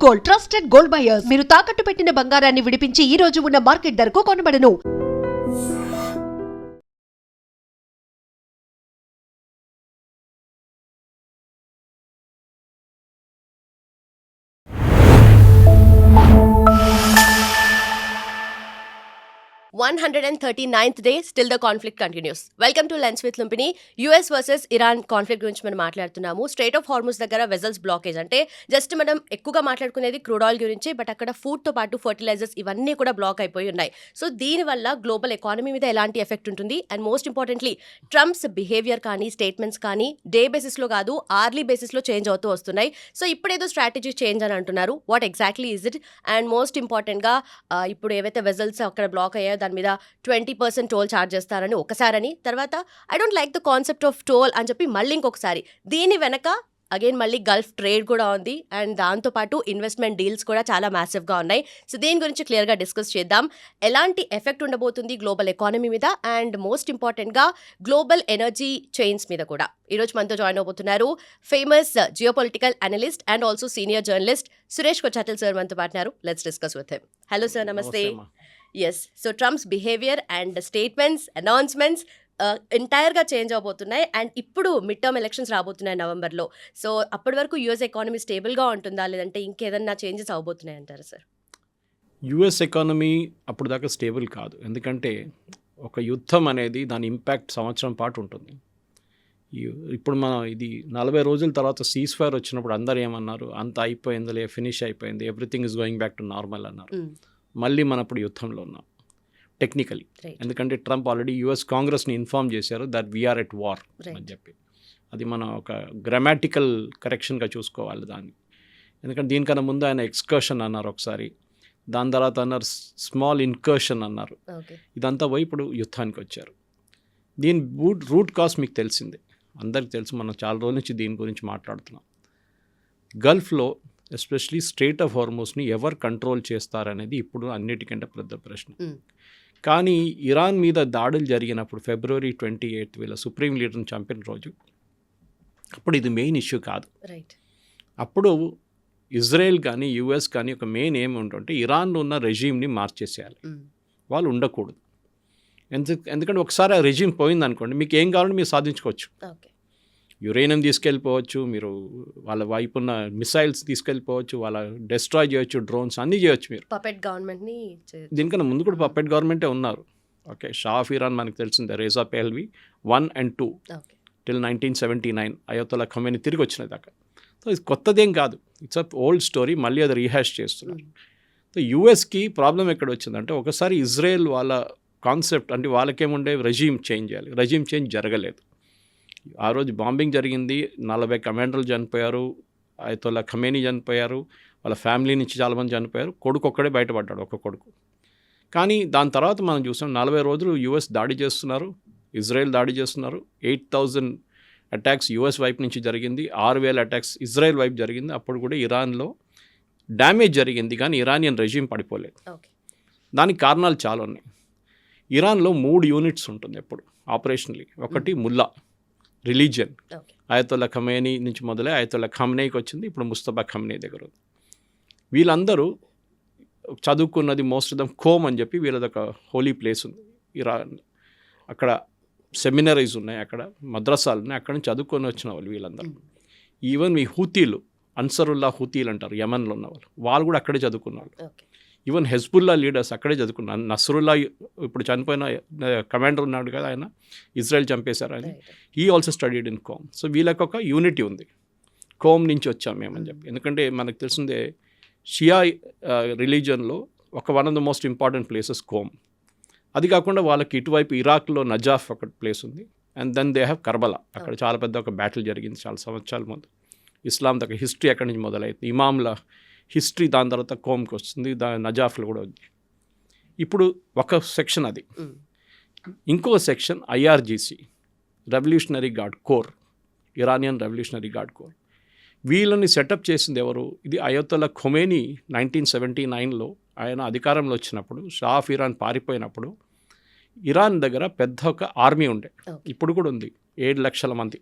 Gold, trusted gold buyers. మీరు తాకట్టు పెట్టిన బంగారాన్ని విడిపించి ఈ రోజు ఉన్న మార్కెట్ ధరకు కొనబడను. They still the conflict continues. Welcome to lens with Lumpini. US versus Iran conflict గురించి మనం మాట్లాడుతున్నాము. స్ట్రైట్ ఆఫ్ హార్ముజ్ దగ్గర వెజల్స్ బ్లాకేజ్, అంటే జస్ట్ మనం ఎక్కువగా మాట్లాడుకునేది క్రూడ్ ఆయిల్ గురించి, బట్ అక్కడ ఫుడ్తో పాటు ఫర్టిలైజర్స్ ఇవన్నీ కూడా బ్లాక్ అయిపోయి ఉన్నాయి. సో దీనివల్ల గ్లోబల్ ఎకానమీ మీద ఎలాంటి ఎఫెక్ట్ ఉంటుంది, and most importantly Trump's behaviour కానీ స్టేట్మెంట్స్ కానీ డే బేసిస్లో కాదు అవర్లీ బేసిస్లో చేంజ్ అవుతూ వస్తున్నాయి. సో ఇప్పుడేదో స్ట్రాటజీ చేంజ్ అని అంటున్నారు. What exactly is it? And most ఇంపార్టెంట్గా ఇప్పుడు ఏవైతే వెజల్స్ అక్కడ బ్లాక్ అయ్యాయో దాని మీద 20% టోల్ ఛార్జ్ చేస్తారని ఒకసారని, తర్వాత I don't like the concept of toll అని చెప్పి మళ్ళీ ఇంకొకసారి. దీని వెనక అగైన్ మళ్ళీ గల్ఫ్ ట్రేడ్ కూడా ఉంది, అండ్ దాంతోపాటు ఇన్వెస్ట్మెంట్ డీల్స్ కూడా చాలా మ్యాసివ్గా ఉన్నాయి. సో దీని గురించి క్లియర్గా డిస్కస్ చేద్దాం. ఎలాంటి ఎఫెక్ట్ ఉండబోతుంది గ్లోబల్ ఎకానమీ మీద, అండ్ మోస్ట్ ఇంపార్టెంట్గా గ్లోబల్ ఎనర్జీ చైన్స్ మీద కూడా. ఈరోజు మనతో జాయిన్ అవబోతున్నారు famous geopolitical analyst and also senior journalist Suresh Kochattil sir మనతో పాటున్నారు. Let's discuss with him. Hello sir, నమస్తే. Yes, so Trump's behaviour and statements, announcements ఎంటైర్గా చేంజ్ అవబోతున్నాయి. అండ్ ఇప్పుడు మిడ్ టర్మ్ ఎలక్షన్స్ రాబోతున్నాయి నవంబర్లో. సో అప్పటి వరకు యూఎస్ ఎకానమీ స్టేబుల్గా ఉంటుందా, లేదంటే ఇంకేదన్నా చేంజెస్ అవబోతున్నాయి అంటారు సార్? యుఎస్ ఎకానమీ అప్పుడు దాకా స్టేబుల్ కాదు, ఎందుకంటే ఒక యుద్ధం అనేది దాని ఇంపాక్ట్ సంవత్సరం పాటు ఉంటుంది. ఇప్పుడు మనం ఇది 40 రోజుల తర్వాత సీజ్ ఫైర్ వచ్చినప్పుడు అందరు ఏమన్నారు, అంత అయిపోయిందిలే, ఫినిష్ అయిపోయింది, everything is going back to normal అన్నారు. మళ్ళీ మనం ఇప్పుడు యుద్ధంలో ఉన్నాం టెక్నికలీ, ఎందుకంటే ట్రంప్ ఆల్రెడీ యుఎస్ కాంగ్రెస్ని ఇన్ఫార్మ్ చేశారు దట్ వీఆర్ ఎట్ వార్ అని చెప్పి. అది మనం ఒక గ్రామాటికల్ కరెక్షన్గా చూసుకోవాలి దాన్ని. ఎందుకంటే దీనికన్నా ముందు ఆయన ఎక్స్కర్షన్ అన్నారు ఒకసారి, దాని తర్వాత అన్నారు స్మాల్ ఇన్కర్షన్ అన్నారు. ఇదంతా పోయి ఇప్పుడు యుద్ధానికి వచ్చారు. దీని రూట్ కాజ్ మీకు తెలిసిందే, అందరికి తెలుసు. మనం చాలా రోజుల నుంచి దీని గురించి మాట్లాడుతున్నాం. గల్ఫ్లో ఎస్పెషలీ స్ట్రెయిట్ ఆఫ్ హార్మోస్ని ఎవరు కంట్రోల్ చేస్తారనేది ఇప్పుడు అన్నిటికంటే పెద్ద ప్రశ్న. కానీ ఇరాన్ మీద దాడులు జరిగినప్పుడు February 28 వీళ్ళ సుప్రీం లీడర్ని చంపిన రోజు, అప్పుడు ఇది మెయిన్ ఇష్యూ కాదు. అప్పుడు ఇజ్రాయెల్ కానీ యుఎస్ కానీ ఒక మెయిన్ ఏమి ఉంటుంటే ఇరాన్లో ఉన్న రెజీమ్ని మార్చేసేయాలి, వాళ్ళు ఉండకూడదు. ఎందుకంటే ఒకసారి ఆ రెజీమ్ పోయిందనుకోండి, మీకు ఏం కావాలంటే మీరు సాధించుకోవచ్చు. యురేనియం తీసుకెళ్ళిపోవచ్చు, మీరు వాళ్ళ వైపు ఉన్న మిసైల్స్ తీసుకెళ్ళిపోవచ్చు, వాళ్ళ డెస్ట్రాయ్ చేయొచ్చు, డ్రోన్స్ అన్నీ చేయొచ్చు. మీరు పపెట్ గవర్నమెంట్ని, దీనికన్నా ముందు కూడా పపెట్ గవర్నమెంటే ఉన్నారు. ఓకే, షా ఆఫ్ ఇరాన్ మనకు తెలిసిందే, రేజా పెహల్వి 1 and 2 till 1979 అయోతొల్లా ఖమేనీ తిరిగి వచ్చినది దాకా. సో ఇది కొత్తదేం కాదు, ఇట్స్ అ ఓల్డ్ స్టోరీ. మళ్ళీ అది రీహాష్ చేస్తున్నారు. సో యూఎస్కి ప్రాబ్లం ఎక్కడ వచ్చిందంటే, ఒకసారి ఇజ్రాయెల్ వాళ్ళ కాన్సెప్ట్ అంటే వాళ్ళకేముండే రెజీమ్ చేంజ్ చేయాలి, రెజీమ్ చేంజ్ జరగలేదు. ఆ రోజు బాంబింగ్ జరిగింది, 40 కమాండర్లు చనిపోయారు, అయతొల్లా ఖమేనీ చనిపోయారు, వాళ్ళ ఫ్యామిలీ నుంచి చాలామంది చనిపోయారు, కొడుకు ఒక్కడే బయటపడ్డాడు, ఒక కొడుకు. కానీ దాని తర్వాత మనం చూసాం 40 రోజులు యుఎస్ దాడి చేస్తున్నారు, ఇజ్రాయెల్ దాడి చేస్తున్నారు. 8,000 అటాక్స్ యుఎస్ వైపు నుంచి జరిగింది, 6,000 అటాక్స్ ఇజ్రాయెల్ వైపు జరిగింది. అప్పుడు కూడా ఇరాన్లో డ్యామేజ్ జరిగింది, కానీ ఇరానియన్ రెజీమ్ పడిపోలేదు. దానికి కారణాలు చాలా ఉన్నాయి. ఇరాన్లో 3 యూనిట్స్ ఉంటుంది ఎప్పుడు ఆపరేషనలీ. ఒకటి ముల్లా, రిలీజియన్, అయతొల్లా ఖమేనీ నుంచి మొదలై అయతొల్లా ఖమ్నేయికి వచ్చింది, ఇప్పుడు ముస్తఫా ఖమ్నేయి దగ్గర ఉంది. వీళ్ళందరూ చదువుకున్నది మోస్ట్ ఆఫ్ దమ్ కోమ్ అని చెప్పి వీళ్ళది ఒక హోలీ ప్లేస్ ఉంది ఇరాన్. అక్కడ సెమినరీస్ ఉన్నాయి, అక్కడ మద్రసాలు ఉన్నాయి, అక్కడ నుంచి చదువుకొని వచ్చిన వాళ్ళు వీళ్ళందరూ. ఈవెన్ ఈ హూతీలు, అన్సరుల్లా హూతీలు అంటారు యమన్లో ఉన్న వాళ్ళు కూడా అక్కడే చదువుకున్నారు. ఈవెన్ హెజ్బుల్లా లీడర్స్ అక్కడే చదువుకున్నారు. నస్రుల్లా ఇప్పుడు చనిపోయిన కమాండర్ ఉన్నాడు కదా, ఆయన ఇజ్రాయెల్ చంపేశారు అని, he also studied in Qom. So వీళ్ళకి ఒక యూనిటీ ఉంది, కోమ్ నుంచి వచ్చాం మేమని చెప్పి. ఎందుకంటే మనకు తెలిసిందే షియా రిలీజన్లో one of the most important places Qom. అది కాకుండా వాళ్ళకి ఇటువైపు ఇరాక్లో నజాఫ్ ఒక ప్లేస్ ఉంది, and then they have Karbala. అక్కడ చాలా పెద్ద ఒక బ్యాటిల్ జరిగింది చాలా సంవత్సరాల ముందు. ఇస్లాం దగ్గర హిస్టరీ అక్కడి నుంచి మొదలైంది, ఇమాంల హిస్టరీ దాని తర్వాత కోమ్కి వస్తుంది, నజాఫ్లో కూడా ఉంది. ఇప్పుడు ఒక సెక్షన్ అది. ఇంకో section IRGC, revolutionary guard corps, Iranian revolutionary guard corps. వీళ్ళని సెటప్ చేసింది ఎవరు? ఇది అయోతొల్లా ఖొమేనీ 1979లో ఆయన అధికారంలో వచ్చినప్పుడు, షా ఆఫ్ ఇరాన్ పారిపోయినప్పుడు ఇరాన్ దగ్గర పెద్ద ఒక ఆర్మీ ఉండే, ఇప్పుడు కూడా ఉంది, 7 లక్షల మంది.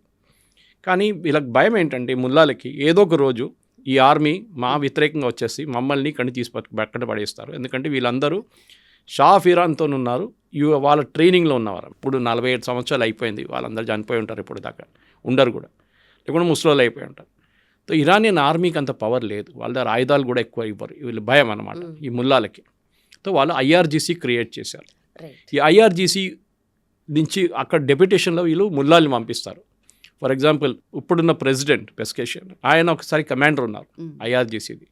కానీ వీళ్ళకి భయం ఏంటంటే ముల్లాలకి ఏదో ఒక రోజు ఈ ఆర్మీ మా వ్యతిరేకంగా వచ్చేసి మమ్మల్ని ఇక్కడిని బెక్కడ పడేస్తారు. ఎందుకంటే వీళ్ళందరూ షా ఆఫ్ ఇరాన్తో ఉన్నారు, వాళ్ళ ట్రైనింగ్లో ఉన్నవారు. ఇప్పుడు 47 సంవత్సరాలు అయిపోయింది, వాళ్ళందరూ చనిపోయి ఉంటారు, ఇప్పుడు దాకా ఉండరు కూడా, లేకుండా ముసలోళ్ళు అయిపోయి ఉంటారు. సో ఇరానియన్ ఆర్మీకి అంత పవర్ లేదు, వాళ్ళ దగ్గర ఆయుధాలు కూడా ఎక్కువ ఇవ్వరు, వీళ్ళు భయం అన్నమాట ఈ ముల్లాలకి. సో వాళ్ళు ఐఆర్జీసీ క్రియేట్ చేశారు. ఈ ఐఆర్జీసీ నుంచి అక్కడ డెప్యుటేషన్లో వీళ్ళు ముల్లాల్ని పంపిస్తారు. ఫర్ ఎగ్జాంపుల్ ఇప్పుడున్న ప్రెసిడెంట్ పెస్కేషియన్, ఆయన ఒకసారి కమాండర్ ఉన్నారు ఐఆర్జీసీది.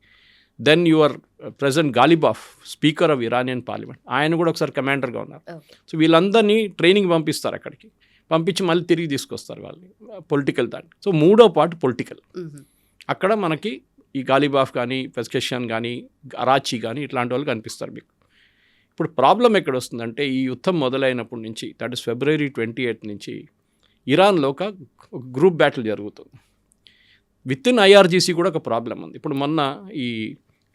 Then your president Ghalibaf, speaker of Iranian parliament, ఆయన కూడా ఒకసారి కమాండర్గా ఉన్నారు. సో వీళ్ళందరినీ ట్రైనింగ్ పంపిస్తారు, అక్కడికి పంపించి మళ్ళీ తిరిగి తీసుకొస్తారు వాళ్ళని పొలిటికల్ దాంట్లో. సో మూడో పార్ట్ పొలిటికల్. అక్కడ మనకి ఈ గాలిబాఫ్ కానీ పెస్కేషియన్ కానీ అరాచీ కానీ ఇట్లాంటి వాళ్ళు కనిపిస్తారు మీకు. ఇప్పుడు ప్రాబ్లం ఎక్కడ వస్తుందంటే ఈ యుద్ధం మొదలైనప్పటి నుంచి, దట్ ఇస్ February 28 నుంచి ఇరాన్లో ఒక గ్రూప్ బ్యాటిల్ జరుగుతుంది. విత్ ఇన్ ఐఆర్జీసీ కూడా ఒక ప్రాబ్లం ఉంది. ఇప్పుడు మొన్న ఈ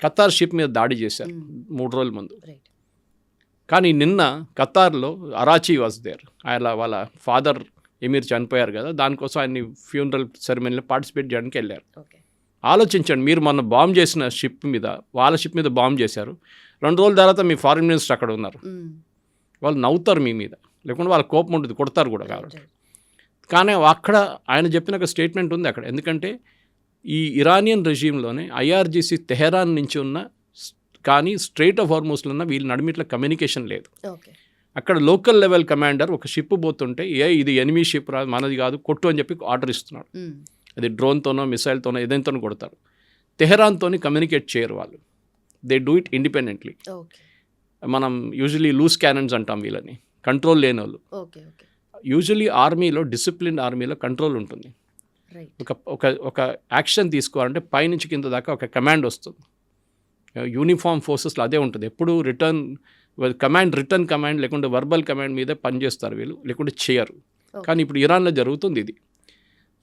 ఖతార్ షిప్ మీద దాడి చేశారు 3 రోజుల ముందు. కానీ నిన్న ఖతార్లో అరాచీ వాజ్ దేర్. ఆయన వాళ్ళ ఫాదర్ ఎమీర్ చనిపోయారు కదా, దానికోసం ఆయన్ని ఫ్యూనరల్ సెరమనీలో పార్టిసిపేట్ చేయడానికి వెళ్ళారు. ఆలోచించండి, మీరు మొన్న బాంబ్ చేసిన షిప్ మీద, వాళ్ళ షిప్ మీద బాంబ్ చేశారు, 2 రోజుల తర్వాత మీ ఫారిన్ మినిస్టర్ అక్కడ ఉన్నారు, వాళ్ళు నవ్వుతారు మీ మీద, లేకుంటే వాళ్ళ కోపం ఉంటుంది, కొడతారు కూడా. కాబట్టి కానీ అక్కడ ఆయన చెప్పిన ఒక స్టేట్మెంట్ ఉంది అక్కడ. ఎందుకంటే ఈ ఇరానియన్ రెజీమ్లోనే ఐఆర్జీసీ తెహరాన్ నుంచి ఉన్న కానీ స్ట్రైట్ ఆఫ్ హార్మూజ్లో ఉన్న వీళ్ళ నడిమిట్ల కమ్యూనికేషన్ లేదు. అక్కడ లోకల్ లెవెల్ కమాండర్ ఒక షిప్ పోతుంటే ఇది ఎనిమీ షిప్ రా, మనది కాదు, కొట్టు అని చెప్పి ఆర్డర్ ఇస్తున్నాడు. అది డ్రోన్తోనో మిసైల్తోనో ఏదైతోనో కొడతారు. తెహరాన్తోని కమ్యూనికేట్ చేయరు వాళ్ళు, దే డూ ఇట్ ఇండిపెండెంట్లీ. మనం యూజువలీ లూజ్ క్యానన్స్ అంటాం వీళ్ళని, కంట్రోల్ లేని వాళ్ళు. యూజువలీ ఆర్మీలో, డిసిప్లిన్ ఆర్మీలో కంట్రోల్ ఉంటుంది. ఒక యాక్షన్ తీసుకోవాలంటే పైనుంచి కింద దాకా ఒక కమాండ్ వస్తుంది. యూనిఫామ్ ఫోర్సెస్లో అదే ఉంటుంది ఎప్పుడు. రిటర్న్ కమాండ్ లేకుంటే వర్బల్ కమాండ్ మీదే పనిచేస్తారు వీళ్ళు, లేకుంటే చేయరు. కానీ ఇప్పుడు ఇరాన్లో జరుగుతుంది ఇది.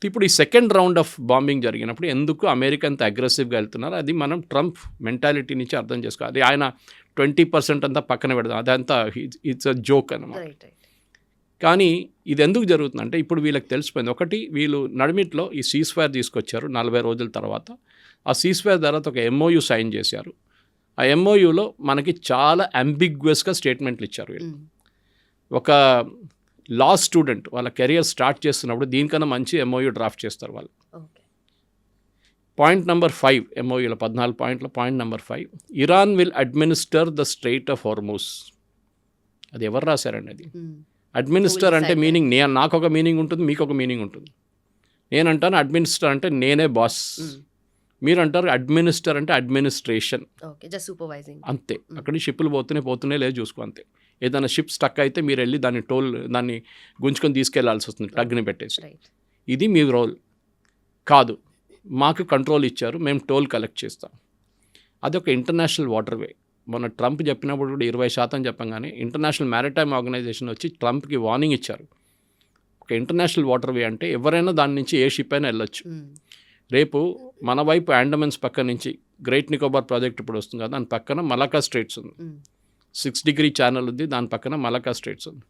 ఇప్పుడు ఈ సెకండ్ రౌండ్ ఆఫ్ బాంబింగ్ జరిగినప్పుడు ఎందుకు అమెరికా అంత అగ్రెసివ్గా వెళ్తున్నారు, అది మనం ట్రంప్ మెంటాలిటీ నుంచి అర్థం చేసుకోవాలి. అది ఆయన 20% అంతా పక్కన పెడదాం, అదంతా ఇట్స్ అ జోక్ అన్నమాట. కానీ ఇది ఎందుకు జరుగుతుందంటే ఇప్పుడు వీళ్ళకి తెలిసిపోయింది. ఒకటి, వీళ్ళు నడిమిట్లో ఈ సీజ్ఫైర్ తీసుకొచ్చారు 40 రోజుల తర్వాత. ఆ సీజ్ఫైర్ తర్వాత ఒక MOU సైన్ చేశారు. ఆ MOUలో మనకి చాలా అంబిగ్యువస్గా స్టేట్మెంట్లు ఇచ్చారు వీళ్ళు. ఒక లా స్టూడెంట్ వాళ్ళ కెరియర్ స్టార్ట్ చేస్తున్నప్పుడు దీనికన్నా మంచి MOU డ్రాఫ్ట్ చేస్తారు వాళ్ళు. పాయింట్ నెంబర్ 5 MOUలో 14 పాయింట్లో point number 5, Iran will administer the straight of Hormuz. అది ఎవరు రాశారండి? అది అడ్మినిస్టర్ అంటే మీనింగ్, నాకు ఒక మీనింగ్ ఉంటుంది, మీకు ఒక మీనింగ్ ఉంటుంది. నేను అంటాను అడ్మినిస్టర్ అంటే నేనే బాస్, మీరు అంటారు అడ్మినిస్టర్ అంటే అడ్మినిస్ట్రేషన్, అంతే. అక్కడి షిప్పులు పోతూనే లేదు చూసుకో, అంతే. ఏదైనా షిప్ స్టక్ అయితే మీరు వెళ్ళి దాన్ని గుంజుకొని తీసుకెళ్లాల్సి వస్తుంది, ప్లగ్ని పెట్టేసి. ఇది మీ రోల్ కాదు. మాకు కంట్రోల్ ఇచ్చారు, మేము టోల్ కలెక్ట్ చేస్తాం. అదొక ఇంటర్నేషనల్ వాటర్వే. మొన్న ట్రంప్ చెప్పినప్పుడు కూడా 20% చెప్పంగానే ఇంటర్నేషనల్ మ్యారిటైమ్ ఆర్గనైజేషన్ వచ్చి ట్రంప్కి వార్నింగ్ ఇచ్చారు. ఒక ఇంటర్నేషనల్ వాటర్వే అంటే ఎవరైనా దాని నుంచి ఏ షిప్ అయినా వెళ్ళొచ్చు. రేపు మన వైపు అండమాన్స్ పక్క నుంచి గ్రేట్ నికోబార్ ప్రాజెక్ట్ ఇప్పుడు వస్తుంది కదా, దాని పక్కన మలకా స్ట్రైట్స్ ఉంది, 6 డిగ్రీ ఛానల్ ఉంది, దాని పక్కన మలకా స్ట్రైట్స్ ఉంది.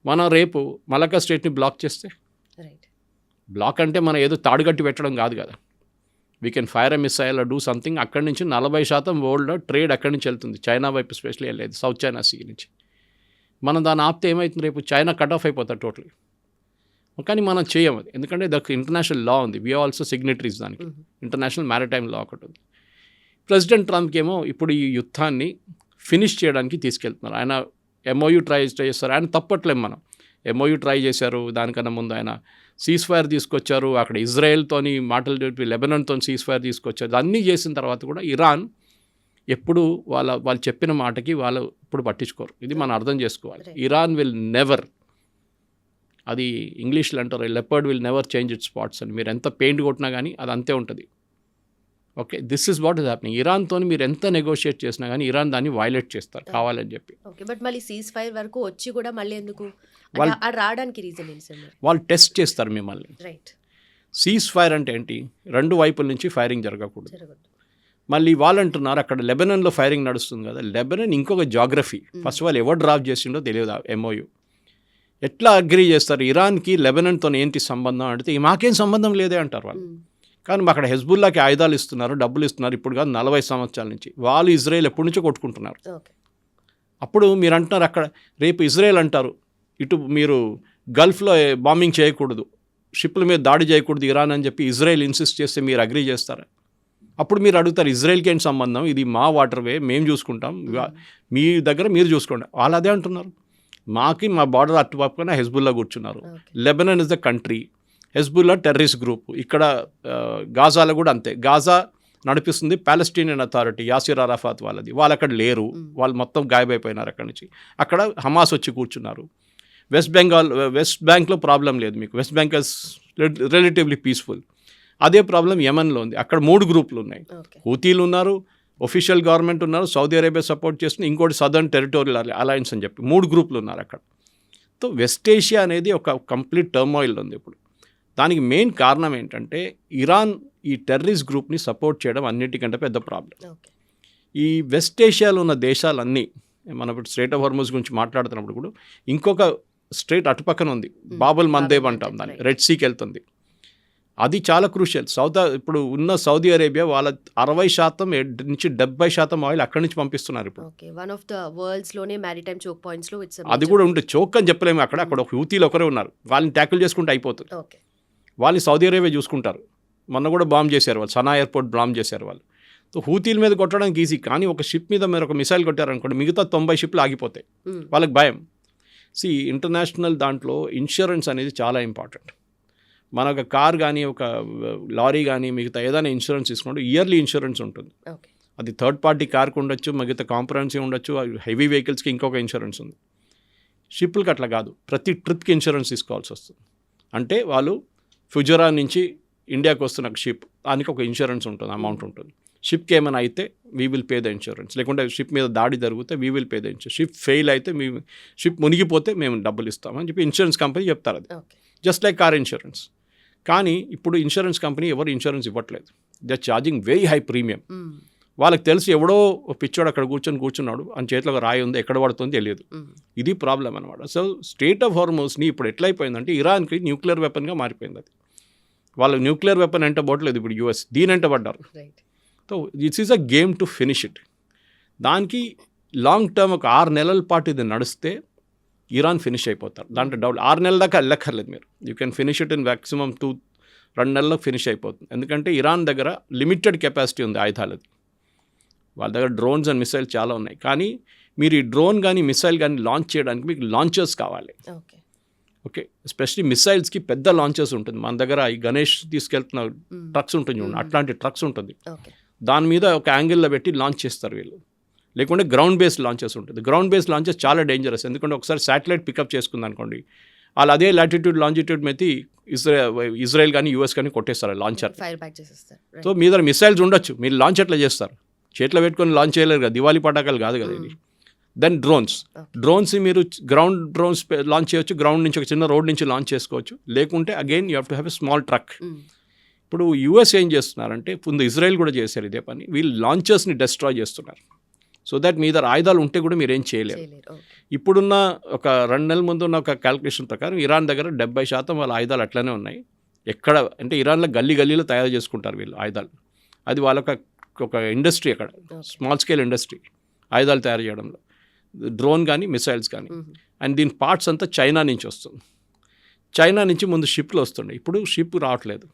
మనం రేపు మలకా స్ట్రైట్ని బ్లాక్ చేస్తే, బ్లాక్ అంటే మనం ఏదో తాడుగట్టి పెట్టడం కాదు కదా, we can fire a missile do something. అక్కడి నుంచి 40% వరల్డ్లో ట్రేడ్ అక్కడి నుంచి వెళ్తుంది, చైనా వైపు స్పెషల్లీ వెళ్ళేది, సౌత్ చైనా సీ నుంచి. మనం దాన్ని ఆపితే ఏమవుతుంది, రేపు చైనా కట్ ఆఫ్ అయిపోతుంది టోటలీ. కానీ మనం చేయము అది, ఎందుకంటే దానికి ఇంటర్నేషనల్ లా ఉంది, వీఆర్ ఆల్సో సిగ్నేటరీస్ దానికి. ఇంటర్నేషనల్ మ్యారిటైమ్ లా ఒకటి ఉంది. ప్రెసిడెంట్ ట్రంప్కి ఏమో ఇప్పుడు ఈ యుద్ధాన్ని ఫినిష్ చేయడానికి తీసుకెళ్తున్నారు. ఆయన MOU ట్రై చేస్తారు, ఆయన తప్పట్లేము మనం. MOU ట్రై చేశారు, దానికన్నా ముందు ఆయన సీజ్ఫైర్ తీసుకొచ్చారు, అక్కడ ఇజ్రాయెల్తోని మాటలు చెప్పి లెబనాన్తో సీజ్ఫైర్ తీసుకొచ్చారు. అన్నీ చేసిన తర్వాత కూడా ఇరాన్ ఎప్పుడు వాళ్ళు చెప్పిన మాటకి వాళ్ళు ఇప్పుడు పట్టించుకోరు. ఇది మనం అర్థం చేసుకోవాలి. ఇరాన్ విల్ నెవర్, అది ఇంగ్లీష్లో అంటారు leopard will never change its spots అని. మీరు ఎంత పెయింట్ కొట్టినా కానీ అది అంతే ఉంటుంది. Okay, this is what is happening. ఇరాన్తో మీరు ఎంత నెగోషియేట్ చేసినా కానీ ఇరాన్ దాన్ని వైలేట్ చేస్తారు కావాలని చెప్పి. ఓకే, బట్ మళ్ళీ సీజ్ఫైర్ వరకు వచ్చి కూడా మళ్ళీ ఎందుకు రావడానికి రీజన్ ఏంటి సార్? వాళ్ళు టెస్ట్ చేస్తారు మిమ్మల్ని. రైట్, సీజ్ఫైర్ అంటే ఏంటి, 2 వైపుల నుంచి ఫైరింగ్ జరగకూడదు. మళ్ళీ వాళ్ళు అంటున్నారు అక్కడ లెబనాన్లో ఫైరింగ్ నడుస్తుంది కదా, లెబనాన్ ఇంకొక జాగ్రఫీ. ఫస్ట్ వాళ్ళు ఎవరు డ్రాఫ్ట్ చేసిండో తెలియదు MOU. ఎట్లా అగ్రీ చేస్తారు? ఇరాన్కి లెబనాన్తో ఏంటి సంబంధం అంటే మాకేం సంబంధం లేదే అంటారు వాళ్ళు. కానీ అక్కడ హెజ్బుల్లాకి ఆయుధాలు ఇస్తున్నారు, డబ్బులు ఇస్తున్నారు. ఇప్పుడు కాదు 40 సంవత్సరాల నుంచి. వాళ్ళు ఇజ్రాయెల్ ఎప్పటి నుంచో కొట్టుకుంటున్నారు. అప్పుడు మీరు అంటున్నారు అక్కడ రేపు ఇజ్రాయెల్ అంటారు ఇటు మీరు గల్ఫ్లో బాంబింగ్ చేయకూడదు, షిప్ల మీద దాడి చేయకూడదు ఇరాన్ అని చెప్పి ఇజ్రాయెల్ ఇన్సిస్ట్ చేస్తే మీరు అగ్రీ చేస్తారా? అప్పుడు మీరు అడుగుతారు ఇజ్రాయెల్కి ఏంటి సంబంధం, ఇది మా వాటర్ వే, మేము చూసుకుంటాం, మీ దగ్గర మీరు చూసుకోండి. వాళ్ళు అదే అంటున్నారు, మా బార్డర్ అటుపక్కన హెజ్బుల్లా కూర్చున్నారు. Lebanon is the country, Hezbollah terrorist group. ఇక్కడ గాజాలో కూడా అంతే. గాజా నడిపిస్తుంది ప్యాలెస్టీనియన్ అథారిటీ, యాసిర్ అరాఫాత్ వాళ్ళది. వాళ్ళు అక్కడ లేరు, వాళ్ళు మొత్తం గాయబైపోయినారు అక్కడి నుంచి. అక్కడ హమాస్ వచ్చి కూర్చున్నారు. వెస్ట్ బ్యాంక్లో ప్రాబ్లం లేదు మీకు, west bank is relatively peaceful. అదే ప్రాబ్లం యెమెన్లో ఉంది. అక్కడ 3 గ్రూపులు ఉన్నాయి. హూతీలు ఉన్నారు, ఒఫిషియల్ గవర్నమెంట్ ఉన్నారు, సౌదీ అరేబియా సపోర్ట్ చేస్తుంది, ఇంకోటి సదర్న్ టెరిటోరియల్ అలయన్స్ అని చెప్పి 3 గ్రూపులు ఉన్నారు అక్కడ. సో వెస్ట్ ఏషియా అనేది ఒక కంప్లీట్ టర్మాయిల్ ఉంది ఇప్పుడు. దానికి మెయిన్ కారణం ఏంటంటే ఇరాన్ ఈ టెర్రరిస్ట్ గ్రూప్ని సపోర్ట్ చేయడం అన్నిటికంటే పెద్ద ప్రాబ్లం. ఈ వెస్ట్ ఏషియాలో ఉన్న దేశాలన్నీ, మనం ఇప్పుడు స్ట్రైట్ ఆఫ్ హార్మజ్ గురించి మాట్లాడుతున్నప్పుడు కూడా ఇంకొక స్ట్రైట్ అటుపక్కన ఉంది, బాబుల్ మందేబ్ అంటాం దాన్ని, రెడ్ సీకి వెళ్తుంది. అది చాలా క్రూషియల్. ఇప్పుడు ఉన్న సౌదీ అరేబియా వాళ్ళ 60% నుంచి 70% ఆయిల్ అక్కడి నుంచి పంపిస్తున్నారు ఇప్పుడు. అది కూడా ఉంటుంది, చోక్ అని చెప్పలేము. అక్కడ ఒక హూతీలు ఒకరే ఉన్నారు, వాళ్ళని ట్యాకిల్ చేసుకుంటే అయిపోతుంది. వాళ్ళని సౌదీ అరేబియా చూసుకుంటారు. మొన్న కూడా బాంబ్ చేశారు వాళ్ళు, సనా ఎయిర్పోర్ట్ బాంబ్ చేశారు వాళ్ళు. సో హూతీల మీద కొట్టడానికి ఈజీ, కానీ ఒక షిప్ మీద మీరు ఒక మిసైల్ కొట్టారనుకోండి మిగతా 90 షిప్లు ఆగిపోతాయి. వాళ్ళకి భయం. ఇంటర్నేషనల్ దాంట్లో ఇన్సూరెన్స్ అనేది చాలా ఇంపార్టెంట్. మన ఒక కార్ కానీ ఒక లారీ కానీ మిగతా ఏదైనా ఇన్సూరెన్స్ తీసుకుంటే ఇయర్లీ ఇన్సూరెన్స్ ఉంటుంది. అది థర్డ్ పార్టీ కార్కి ఉండొచ్చు, మిగతా కాంప్రహెన్సివ్ ఉండొచ్చు, హెవీ వెహికల్స్కి ఇంకొక ఇన్సూరెన్స్ ఉంది. షిప్లకి అట్లా కాదు, ప్రతి ట్రిప్కి ఇన్సూరెన్స్ తీసుకోవాల్సి వస్తుంది. అంటే వాళ్ళు ఫుజరా నుంచి ఇండియాకి వస్తున్న షిప్, దానికి ఒక ఇన్సూరెన్స్ ఉంటుంది, అమౌంట్ ఉంటుంది. షిప్కి ఏమైనా అయితే we will pay the insurance, లేకుంటే షిప్ మీద దాడి జరిగితే we will pay the insurance, ship fail అయితే షిప్ మునిగిపోతే మేము డబ్బులు ఇస్తామని చెప్పి ఇన్సూరెన్స్ కంపెనీ చెప్తారు. అది జస్ట్ లైక్ కార్ ఇన్సూరెన్స్. కానీ ఇప్పుడు ఇన్సూరెన్స్ కంపెనీ ఎవరు ఇన్సూరెన్స్ ఇవ్వట్లేదు. They are charging very high premium. వాళ్ళకి తెలిసి ఎవడో పిచ్చోడు అక్కడ కూర్చున్నాడు, అని చేతిలో ఒక రాయి ఉంది, ఎక్కడ పడుతుందో తెలియదు. ఇది ప్రాబ్లం అనమాట. సో స్ట్రైట్ ఆఫ్ హార్మోస్ని ఇప్పుడు ఎట్లయిపోయిందంటే ఇరాన్కి న్యూక్లియర్ వెపన్గా మారిపోయింది. అది వాళ్ళకి న్యూక్లియర్ వెపన్ ఎంటబోట్లేదు ఇప్పుడు యూఎస్, దీని ఎంటబడ్డారు. So this is a game to finish it. దానికి లాంగ్ టర్మ్ ఒక 6 నెలల పాటు ఇది నడిస్తే ఇరాన్ ఫినిష్ అయిపోతారు. దాంట్లో డౌట్ 6 నెలల దాకా వెళ్ళక్కర్లేదు మీరు. You can finish it in maximum 2 నెలల్లో ఫినిష్ అయిపోతుంది. ఎందుకంటే ఇరాన్ దగ్గర లిమిటెడ్ కెపాసిటీ ఉంది ఆయుధాలది. వాళ్ళ దగ్గర డ్రోన్స్ అండ్ మిసైల్ చాలా ఉన్నాయి. కానీ మీరు ఈ డ్రోన్ కానీ మిసైల్ కానీ లాంచ్ చేయడానికి మీకు లాంచర్స్ కావాలి. ఓకే, ఎస్పెషలీ మిసైల్స్కి పెద్ద లాంచర్స్ ఉంటుంది. మన దగ్గర ఈ గణేష్ తీసుకెళ్తున్న ట్రక్స్ ఉంటుంది చూడండి, అట్లాంటి ట్రక్స్ ఉంటుంది. దాని మీద ఒక యాంగిల్లో పెట్టి లాంచ్ చేస్తారు వీళ్ళు. లేకుంటే గ్రౌండ్ బేస్డ్ లాంచెస్ ఉంటుంది. గ్రౌండ్ బేస్డ్ లాంచెస్ చాలా డేంజరస్. ఎందుకంటే ఒకసారి శాటిలైట్ పికప్ చేసుకుంది అనుకోండి, వాళ్ళు అదే లాటిట్యూడ్ లాంజిట్యూడ్ మీద ఇజ్రాయెల్ కానీ యూఎస్ కానీ కొట్టేస్తారు లాంచర్. సో మీ దగ్గర మిసైల్స్ ఉండొచ్చు, మీరు లాంచ్ ఎట్లా చేస్తారు? చేతిలో పెట్టుకొని లాంచ్ చేయలేరు కదా, దివాళీ పటాకాలు కాదు కదా ఇది. దెన్ డ్రోన్స్ మీరు గ్రౌండ్ డ్రోన్స్ లాంచ్ చేయొచ్చు, గ్రౌండ్ నుంచి ఒక చిన్న రోడ్ నుంచి లాంచ్ చేసుకోవచ్చు. లేకుంటే again you have to have a small truck. ఇప్పుడు యూఎస్ ఏం చేస్తున్నారంటే, ముందు ఇజ్రాయెల్ కూడా చేశారు ఇదే పని, వీళ్ళు లాంచర్స్ని డెస్ట్రాయ్ చేస్తున్నారు. సో దట్ మీ దగ్గర ఆయుధాలు ఉంటే కూడా మీరేం చేయలేరు. ఇప్పుడున్న ఒక 2 నెలల ముందు ఉన్న ఒక క్యాల్కులేషన్ ప్రకారం ఇరాన్ దగ్గర 70% వాళ్ళ ఆయుధాలు అట్లనే ఉన్నాయి. ఎక్కడ అంటే ఇరాన్లో గల్లీలో తయారు చేసుకుంటారు వీళ్ళు ఆయుధాలు. అది వాళ్ళొక ఇండస్ట్రీ, అక్కడ స్మాల్ స్కేల్ ఇండస్ట్రీ ఆయుధాలు తయారు చేయడంలో, డ్రోన్ కానీ మిసైల్స్ కానీ. అండ్ దీని పార్ట్స్ అంతా చైనా నుంచి వస్తుంది. చైనా నుంచి ముందు షిప్లు వస్తుండే, ఇప్పుడు షిప్ రావట్లేదు,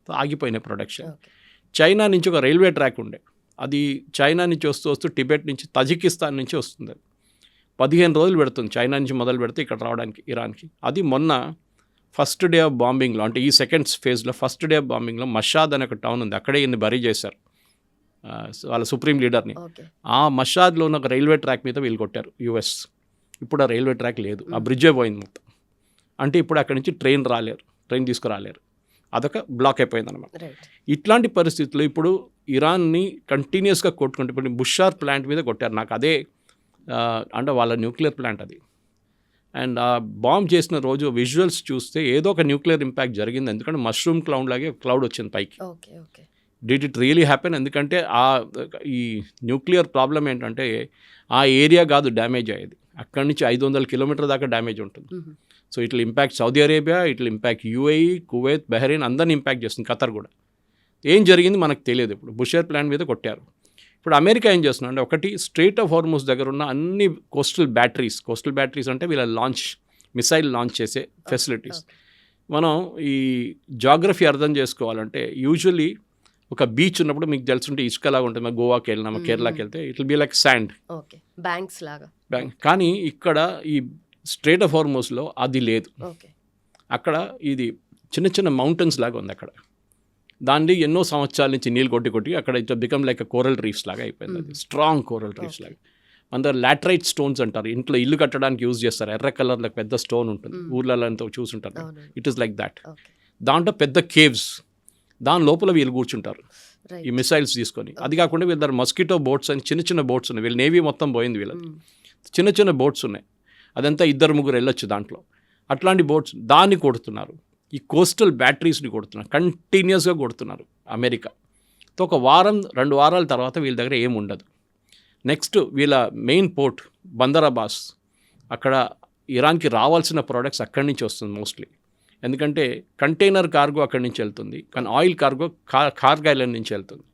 ఆగిపోయినాయి ప్రొడక్షన్. చైనా నుంచి ఒక రైల్వే ట్రాక్ ఉండే, అది చైనా నుంచి వస్తూ టిబెట్ నుంచి తజికిస్తాన్ నుంచి వస్తుంది. 15 రోజులు పెడుతుంది చైనా నుంచి మొదలు పెడితే ఇక్కడ రావడానికి ఇరాన్కి. అది మొన్న ఫస్ట్ డే ఆఫ్ బాంబింగ్లో, అంటే ఈ సెకండ్ ఫేజ్లో ఫస్ట్ డే ఆఫ్ బాంబింగ్లో మషాద్ అనే ఒక టౌన్ ఉంది, అక్కడే ఈయన్ని బరీ చేశారు వాళ్ళ సుప్రీం లీడర్ని. ఆ మషాద్లో ఉన్న ఒక రైల్వే ట్రాక్ మీద వీళ్ళు కొట్టారు యూఎస్. ఇప్పుడు ఆ రైల్వే ట్రాక్ లేదు, ఆ బ్రిడ్జే పోయింది మొత్తం. అంటే ఇప్పుడు అక్కడి నుంచి ట్రైన్ తీసుకురాలేరు, అదొక బ్లాక్ అయిపోయింది అనమాట. ఇట్లాంటి పరిస్థితుల్లో ఇప్పుడు ఇరాన్ని కంటిన్యూస్గా కొట్టుకుంటే, ఇప్పుడు బుషార్ ప్లాంట్ మీద కొట్టారు. నాకు అదే అంటే వాళ్ళ న్యూక్లియర్ ప్లాంట్ అది. అండ్ ఆ బాంబ్ చేసిన రోజు విజువల్స్ చూస్తే ఏదో ఒక న్యూక్లియర్ ఇంపాక్ట్ జరిగింది. ఎందుకంటే మష్రూమ్ క్లౌడ్ లాగే క్లౌడ్ వచ్చింది పైకి. Did it really happen? ఎందుకంటే ఈ న్యూక్లియర్ ప్రాబ్లం ఏంటంటే ఆ ఏరియా కాదు డ్యామేజ్ అయ్యేది, అక్కడి నుంచి 500 కిలోమీటర్ దాకా డ్యామేజ్ ఉంటుంది. So it will impact Saudi Arabia, it will impact UAE, Kuwait, Bahrain, అందరిని ఇంపాక్ట్ చేస్తుంది, ఖతర్ కూడా. ఏం జరిగింది మనకు తెలియదు. ఇప్పుడు బుషర్ ప్లాంట్ మీద కొట్టారు. ఇప్పుడు అమెరికా ఏం చేస్తున్నా అంటే ఒకటి స్ట్రెయిట్ ఆఫ్ హార్మూజ్ దగ్గర ఉన్న అన్ని కోస్టల్ బ్యాటరీస్ అంటే వీళ్ళ మిసైల్ లాంచ్ చేసే ఫెసిలిటీస్. మనం ఈ జాగ్రఫీ అర్థం చేసుకోవాలంటే యూజువల్లీ ఒక బీచ్ ఉన్నప్పుడు మీకు తెలుసుంటే ఇసుకలాగా ఉంటుంది. మా గోవాకి వెళ్ళినా మా కేరళకి వెళ్తే it will be like sand, banks లాగా. కానీ ఇక్కడ ఈ స్ట్రెయిట్ ఆఫ్ హార్మూజ్లో అది లేదు. అక్కడ ఇది చిన్న చిన్న మౌంటైన్స్ లాగా ఉంది. అక్కడ దాన్ని ఎన్నో సంవత్సరాల నుంచి నీళ్ళు కొట్టి అక్కడ it become like coral reefs లాగా అయిపోయింది. అది స్ట్రాంగ్ కోరల్ రీఫ్స్ లాగా. మన దగ్గర లాటరైట్ స్టోన్స్ అంటారు, ఇంట్లో ఇల్లు కట్టడానికి యూజ్ చేస్తారు. ఎర్ర కలర్లో పెద్ద స్టోన్ ఉంటుంది, ఊర్లలో అంతా చూసుంటారు. It is like that. దాంట్లో పెద్ద కేవ్స్, దాని లోపల వీళ్ళు కూర్చుంటారు ఈ మిసైల్స్ తీసుకొని. అది కాకుండా వీళ్ళ దగ్గర మస్కిటో బోట్స్ అని చిన్న బోట్స్ ఉన్నాయి. వీళ్ళ నేవీ మొత్తం పోయింది, వీళ్ళది చిన్న బోట్స్ ఉన్నాయి. అదంతా 2-3 వెళ్ళొచ్చు దాంట్లో. అట్లాంటి బోట్స్ దాన్ని కొడుతున్నారు. ఈ కోస్టల్ బ్యాటరీస్ని కొడుతున్నారు, కంటిన్యూస్గా కొడుతున్నారు అమెరికా. ఒక 1-2 వారాల తర్వాత వీళ్ళ దగ్గర ఏమి ఉండదు. నెక్స్ట్ వీళ్ళ మెయిన్ పోర్ట్ బందర్ అబ్బాస్, అక్కడ ఇరాన్కి రావాల్సిన ప్రోడక్ట్స్ అక్కడి నుంచి వస్తుంది మోస్ట్లీ. ఎందుకంటే కంటైనర్ కార్గో అక్కడి నుంచి వెళ్తుంది, కానీ ఆయిల్ కార్గో కార్గో ఐలాండ్ నుంచి వెళ్తుంది.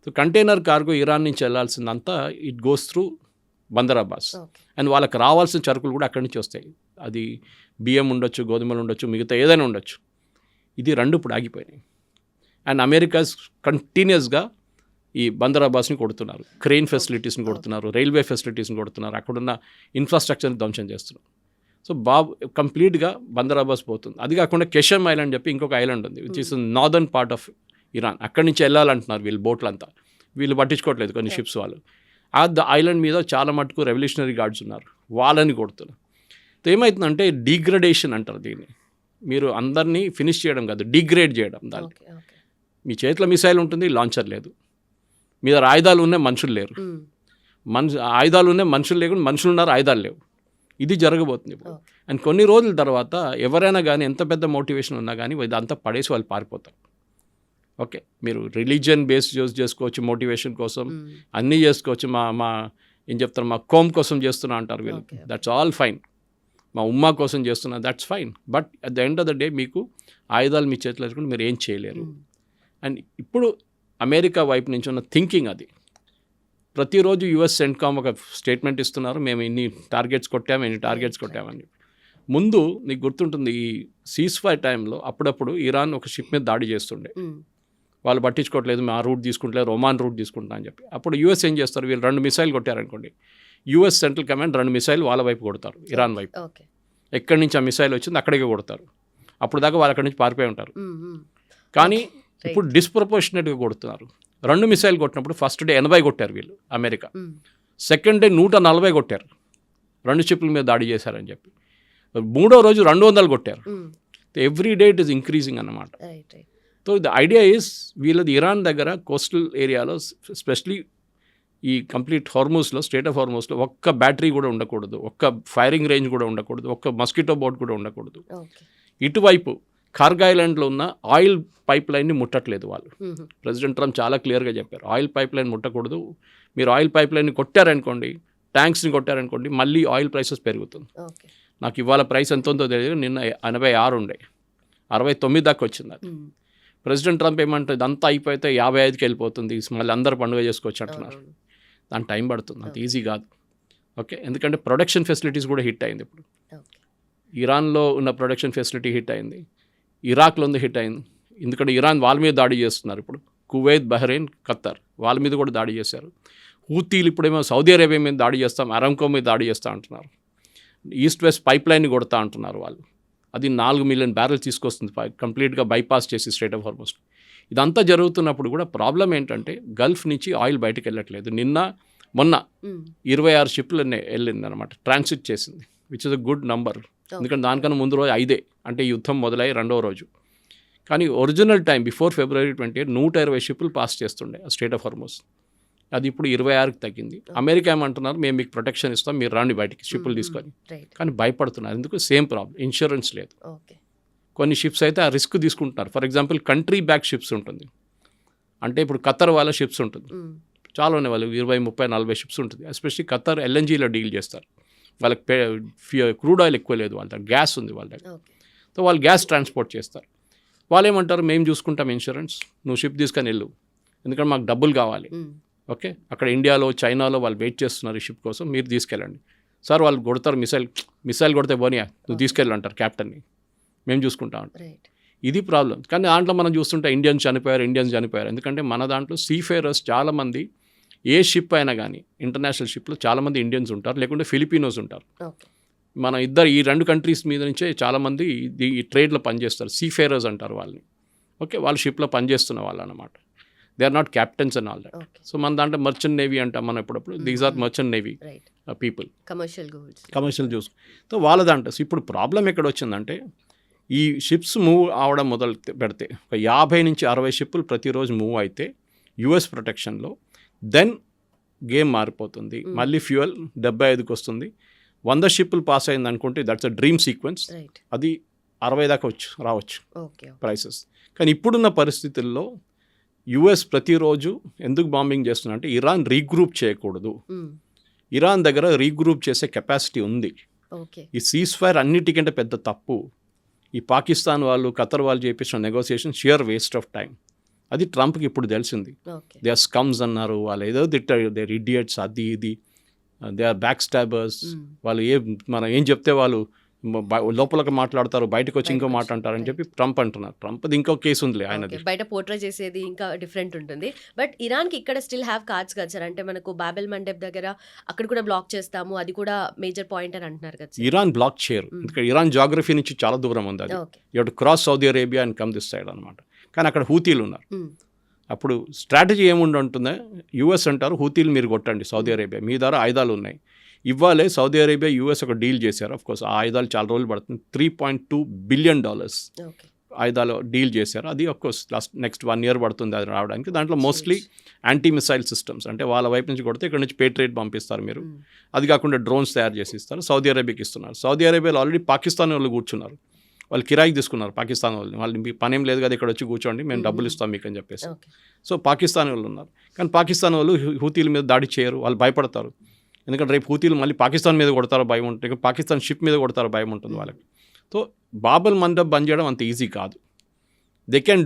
సో కంటైనర్ కార్గో ఇరాన్ నుంచి వెళ్ళాల్సిందంతా it goes through Bandar Abbas. And వాళ్ళకి రావాల్సిన సరుకులు కూడా అక్కడి నుంచి వస్తాయి. అది బియ్యం ఉండొచ్చు, గోధుమలు ఉండొచ్చు, మిగతా ఏదైనా ఉండొచ్చు. ఇది 2 ఇప్పుడు ఆగిపోయినాయి. అండ్ అమెరికా కంటిన్యూస్గా ఈ బందర్ అబ్బాస్ని కొడుతున్నారు, క్రెయిన్ ఫెసిలిటీస్ని కొడుతున్నారు, రైల్వే ఫెసిలిటీస్ని కొడుతున్నారు, అక్కడున్న ఇన్ఫ్రాస్ట్రక్చర్ని ధ్వంసం చేస్తున్నారు. సో కంప్లీట్గా బందర్ అబ్బాస్ పోతుంది. అది కాకుండా కెషమ్ ఐలాండ్ చెప్పి ఇంకొక ఐలాండ్ ఉంది, which is northern part of Iran. అక్కడి నుంచి వెళ్ళాలంటున్నారు వీళ్ళు బోట్లంతా. వీళ్ళు పట్టించుకోవట్లేదు కొన్ని షిప్స్ వాళ్ళు. ఆ ఐలాండ్ మీద చాలా మటుకు రెవల్యూషనరీ గార్డ్స్ ఉన్నారు, వాళ్ళని కొడుతున్నారు. సో ఏమవుతుందంటే డిగ్రేడేషన్ అంటారు దీన్ని. మీరు అందరినీ ఫినిష్ చేయడం కాదు, డిగ్రేడ్ చేయడం. దానికి మీ చేతిలో మిసైల్ ఉంటుంది, లాంచర్ లేదు. మీ దగ్గర ఆయుధాలు ఉన్నాయి, మనుషులు లేరు. ఆయుధాలు ఉన్నాయి, మనుషులు లేకుండా మనుషులు ఉన్నారు, ఆయుధాలు లేవు. ఇది జరగబోతుంది ఇప్పుడు. అండ్ కొన్ని రోజుల తర్వాత ఎవరైనా కానీ ఎంత పెద్ద మోటివేషన్ ఉన్నా కానీ ఇదంతా పడేసి వాళ్ళు పారిపోతారు. ఓకే, మీరు రిలీజియన్ బేస్ చేసుకోవచ్చు, మోటివేషన్ కోసం అన్నీ చేసుకోవచ్చు. మా ఏం చెప్తారు, మా కోమ్ కోసం చేస్తున్నా అంటారు వీళ్ళు. That's all fine. మా ఉమ్మా కోసం చేస్తున్నా, that's fine. But at the end of the day మీకు ఆయుధాలు మీ చేతిలో వేసుకుంటే మీరు ఏం చేయలేరు. అండ్ ఇప్పుడు అమెరికా వైపు నుంచి ఉన్న థింకింగ్ అది. ప్రతిరోజు యుఎస్ సెంట్కామ్ ఒక స్టేట్మెంట్ ఇస్తున్నారు, మేము ఇన్ని టార్గెట్స్ కొట్టామని. ముందు నీకు గుర్తుంటుంది, ఈ సీజ్-ఫైర్ టైంలో అప్పుడప్పుడు ఇరాన్ ఒక షిప్ మీద దాడి చేస్తుండే. వాళ్ళు పట్టించుకోవట్లేదు, మేము ఆ రూట్ తీసుకుంటలేదు, ఒమాన్ రూట్ తీసుకుంటా అని చెప్పి. అప్పుడు యూఎస్ ఏం చేస్తారు, వీళ్ళు 2 మిసైల్ కొట్టారనుకోండి, యూఎస్ సెంట్రల్ కమాండ్ 2 మిసైల్ వాళ్ళ వైపు కొడతారు, ఇరాన్ వైపు. ఎక్కడి నుంచి ఆ మిసైల్ వచ్చింది అక్కడికే కొడతారు. అప్పుడు దాకా వాళ్ళు అక్కడి నుంచి పారిపోయి ఉంటారు. కానీ ఇప్పుడు డిస్ప్రపోర్షనేట్గా కొడుతున్నారు. 2 మిసైల్ కొట్టినప్పుడు ఫస్ట్ డే 80 కొట్టారు వీళ్ళు అమెరికా, సెకండ్ డే 140 కొట్టారు, 2 షిప్ల మీద దాడి చేశారని చెప్పి. 3వ రోజు 200 కొట్టారు. Every day it is increasing అన్నమాట. సో ద ఐడియా ఈస్ వీళ్ళది ఇరాన్ దగ్గర కోస్టల్ ఏరియాలో, ఎస్పెషలీ ఈ కంప్లీట్ హార్మూస్లో, స్టేట్ ఆఫ్ హార్మూస్లో ఒక్క బ్యాటరీ కూడా ఉండకూడదు, ఒక్క ఫైరింగ్ రేంజ్ కూడా ఉండకూడదు, ఒక్క మస్కిటో బోట్ కూడా ఉండకూడదు. ఇటువైపు కార్గో ఐలాండ్లో ఉన్న ఆయిల్ పైప్ లైన్ని ముట్టట్లేదు వాళ్ళు. ప్రెసిడెంట్ ట్రంప్ చాలా క్లియర్గా చెప్పారు, ఆయిల్ పైప్ లైన్ ముట్టకూడదు. మీరు ఆయిల్ పైప్ లైన్ని కొట్టారనుకోండి, ట్యాంక్స్ని కొట్టారనుకోండి, మళ్ళీ ఆయిల్ ప్రైసెస్ పెరుగుతుంది. నాకు ఇవాళ ప్రైస్ ఎంత ఉందో తెలియదు, నిన్న 86 ఉండే, 69 దాకా వచ్చింది అది. ప్రెసిడెంట్ ట్రంప్ ఏమంటారు, ఇదంతా అయిపోతే 55కి వెళ్ళిపోతుంది, మళ్ళీ అందరూ పండుగ చేసుకోవచ్చు అంటున్నారు. దాని టైం పడుతుంది, అంత ఈజీ కాదు. ఓకే, ఎందుకంటే ప్రొడక్షన్ ఫెసిలిటీస్ కూడా హిట్ అయింది. ఇప్పుడు ఇరాన్లో ఉన్న ప్రొడక్షన్ ఫెసిలిటీ హిట్ అయింది, ఇరాక్లో ఉంది హిట్ అయింది. ఎందుకంటే ఇరాన్ వాళ్ళ మీద దాడి చేస్తున్నారు. ఇప్పుడు కువైత్, బహ్రెయిన్, ఖత్తర్ వాళ్ళ మీద కూడా దాడి చేశారు. హూతీలు ఇప్పుడేమో సౌదీ అరేబియా మీద దాడి చేస్తాం, అరామ్కో మీద దాడి చేస్తా అంటున్నారు. ఈస్ట్ వెస్ట్ పైప్ లైన్ని కొడతా అంటున్నారు వాళ్ళు. అది 4 మిలియన్ బ్యారెల్స్ తీసుకొస్తుంది కంప్లీట్గా బైపాస్ చేసి స్ట్రెయిట్ ఆఫ్ హార్మూజ్. ఇదంతా జరుగుతున్నప్పుడు కూడా ప్రాబ్లం ఏంటంటే గల్ఫ్ నుంచి ఆయిల్ బయటకు వెళ్ళట్లేదు. మొన్న 26 షిప్లు వెళ్ళింది అనమాట, ట్రాన్సిట్ చేసింది, which is a good number. ఎందుకంటే దానికన్నా ముందు రోజు 5 అంటే యుద్ధం మొదలై 2వ రోజు. కానీ ఒరిజినల్ టైం బిఫోర్ ఫిబ్రవరి 28 120 షిప్లు పాస్ చేస్తుండే ఆ స్ట్రెయిట్ ఆఫ్ హార్మూజ్. అది ఇప్పుడు 26కి తగ్గింది. అమెరికా ఏమంటున్నారు, మేము మీకు ప్రొటెక్షన్ ఇస్తాం, మీరు రాండి బయటికి షిప్లు తీసుకొని. కానీ భయపడుతున్నారు, ఎందుకు? సేమ్ ప్రాబ్లం, ఇన్సూరెన్స్ లేదు. కొన్ని షిప్స్ అయితే ఆ రిస్క్ తీసుకుంటున్నారు. For example country back ships ఉంటుంది, అంటే ఇప్పుడు ఖత్తర్ వాళ్ళ షిప్స్ ఉంటుంది, చాలా ఉన్నాయి వాళ్ళు 20, 30, 40 షిప్స్ ఉంటుంది. ఎస్పెషల్లీ ఖత్తర్ ఎల్ఎన్జీలో డీల్ చేస్తారు. వాళ్ళకి క్రూడ్ ఆయిల్ ఎక్కువ లేదు, వాళ్ళ దగ్గర గ్యాస్ ఉంది వాళ్ళ దగ్గర. సో వాళ్ళు గ్యాస్ ట్రాన్స్పోర్ట్ చేస్తారు. వాళ్ళు ఏమంటారు, మేము చూసుకుంటాం ఇన్సూరెన్స్, నువ్వు షిప్ తీసుకొని వెళ్ళు, ఎందుకంటే మాకు డబ్బులు కావాలి. ఓకే, అక్కడ ఇండియాలో చైనాలో వాళ్ళు వెయిట్ చేస్తున్నారు ఈ షిప్ కోసం, మీరు తీసుకెళ్ళండి. సార్ వాళ్ళు కొడతారు, మిసైల్ కొడితే పోనీయా, నువ్వు తీసుకెళ్ళి అంటారు క్యాప్టెన్ని, మేము చూసుకుంటాం. ఇది ప్రాబ్లం. కానీ దాంట్లో మనం చూస్తుంటే ఇండియన్స్ చనిపోయారు. ఎందుకంటే మన దాంట్లో సీఫేరర్స్ చాలామంది, ఏ షిప్ అయినా కానీ ఇంటర్నేషనల్ షిప్లో చాలామంది ఇండియన్స్ ఉంటారు, లేకుంటే ఫిలిపినోస్ ఉంటారు. మన ఈ 2 కంట్రీస్ మీద నుంచే చాలామంది ఈ ట్రేడ్లో పనిచేస్తారు, సీఫేరర్స్ అంటారు వాళ్ళని. ఓకే, వాళ్ళ షిప్లో పనిచేస్తున్న వాళ్ళు అనమాట. They are not captains and all that. So మన దాంట్లో మర్చెంట్ నేవీ అంటాం మనం ఎప్పుడప్పుడు, these are merchant navy people, commercial చూసు. సో వాళ్ళ దాంట్లో ఇప్పుడు ప్రాబ్లం ఎక్కడ వచ్చిందంటే, ఈ షిప్స్ మూవ్ అవడం మొదలు పెడితే ఒక 50 నుంచి 60 షిప్పులు ప్రతిరోజు మూవ్ అయితే యుఎస్ ప్రొటెక్షన్లో, దెన్ గేమ్ మారిపోతుంది. మళ్ళీ ఫ్యూయల్ 75కి వస్తుంది. 100 షిప్పులు పాస్ అయింది అనుకుంటే దట్స్ అ డ్రీమ్ సీక్వెన్స్. అది 60 దాకా రావచ్చు ప్రైసెస్. కానీ ఇప్పుడున్న పరిస్థితుల్లో యుఎస్ ప్రతిరోజు ఎందుకు బాంబింగ్ చేస్తున్నా అంటే, ఇరాన్ రీగ్రూప్ చేయకూడదు. ఇరాన్ దగ్గర రీగ్రూప్ చేసే కెపాసిటీ ఉంది. ఈ సీజ్ ఫైర్ అన్నిటికంటే పెద్ద తప్పు. ఈ పాకిస్తాన్ వాళ్ళు, ఖతర్ వాళ్ళు చేపించిన negotiation sheer waste of time. అది ట్రంప్కి ఇప్పుడు తెలిసింది. దే ఆర్ స్కమ్స్ అన్నారు, వాళ్ళు ఏదో తిట్టారు, దే ఆర్ ఇడియట్స్, అది ఇది, దే ఆర్ బ్యాక్ స్టాబర్స్. వాళ్ళు మనం ఏం చెప్తే వాళ్ళు లోపలికి మాట్లాడతారు, బయటకు వచ్చి ఇంకో మాట అంటారని చెప్పి ట్రంప్ అంటున్నారు. ట్రంప్ది ఇంకో కేసు ఉంది ఆయనది, బయట పోర్ట్రే చేసేది ఇంకా డిఫరెంట్ ఉంటుంది. బట్ ఇరాన్కి ఇక్కడ స్టిల్ హ్యావ్ కార్డ్స్ కదా సార్, అంటే మనకు బాబెల్ మండబ్ దగ్గర అక్కడ కూడా బ్లాక్ చేస్తాము, అది కూడా మేజర్ పాయింట్ అని అంటున్నారు కదా. ఇరాన్ బ్లాక్ చేయరు, ఎందుకంటే ఇరాన్ జాగ్రఫీ నుంచి చాలా దూరం ఉంది. అది you to cross Saudi Arabia and come this side అనమాట. కానీ అక్కడ హూతీలు ఉన్నారు. అప్పుడు స్ట్రాటజీ ఏముంటుందో, యూఎస్ అంటారు హూతీలు మీరు కొట్టండి సౌదీ అరేబియా, మీ ద్వారా ఆయుధాలు ఉన్నాయి. ఇవ్వాలే సౌదీ అరేబియా యూఎస్ ఒక డీల్ చేశారు. ఆఫ్ కోర్స్ ఆ ఆయుధాలు చాలా రోజులు పడుతుంది. $3.2 బిలియన్ ఆయుధాలు డీల్ చేశారు. అది ఆఫ్ కోర్స్ నెక్స్ట్ 1 year పడుతుంది అది రావడానికి. దాంట్లో మోస్ట్లీ యాంటీ మిసైల్ సిస్టమ్స్, అంటే వాళ్ళ వైపు నుంచి కొడితే ఇక్కడ నుంచి పేట్రియట్ పంపిస్తారు మీరు. అది కాకుండా డ్రోన్స్ తయారు చేసి ఇస్తారు, సౌదీ అరేబియాకి ఇస్తున్నారు. సౌదీ అరేబియాలో ఆల్రెడీ పాకిస్తాన్ వాళ్ళు కూర్చున్నారు, వాళ్ళు కిరాయికి తీసుకున్నారు పాకిస్తాన్ వాళ్ళని. వాళ్ళు మీ పనేం లేదు కదా, ఇక్కడ వచ్చి కూర్చోండి, మేము డబ్బులు ఇస్తాం మీకు అని చెప్పేసి. సో పాకిస్తాన్ వాళ్ళు ఉన్నారు. కానీ పాకిస్తాన్ వాళ్ళు హూతీల మీద దాడి చేయరు, వాళ్ళు భయపడతారు. ఎందుకంటే రేపు హూతీలు మళ్ళీ పాకిస్తాన్ మీద కొడతారో భయం ఉంటుంది, పాకిస్తాన్ షిప్ మీద కొడతారో భయం ఉంటుంది వాళ్ళకి. సో బాబెల్ మండబ్ బంద్ చేయడం అంత ఈజీ కాదు. They can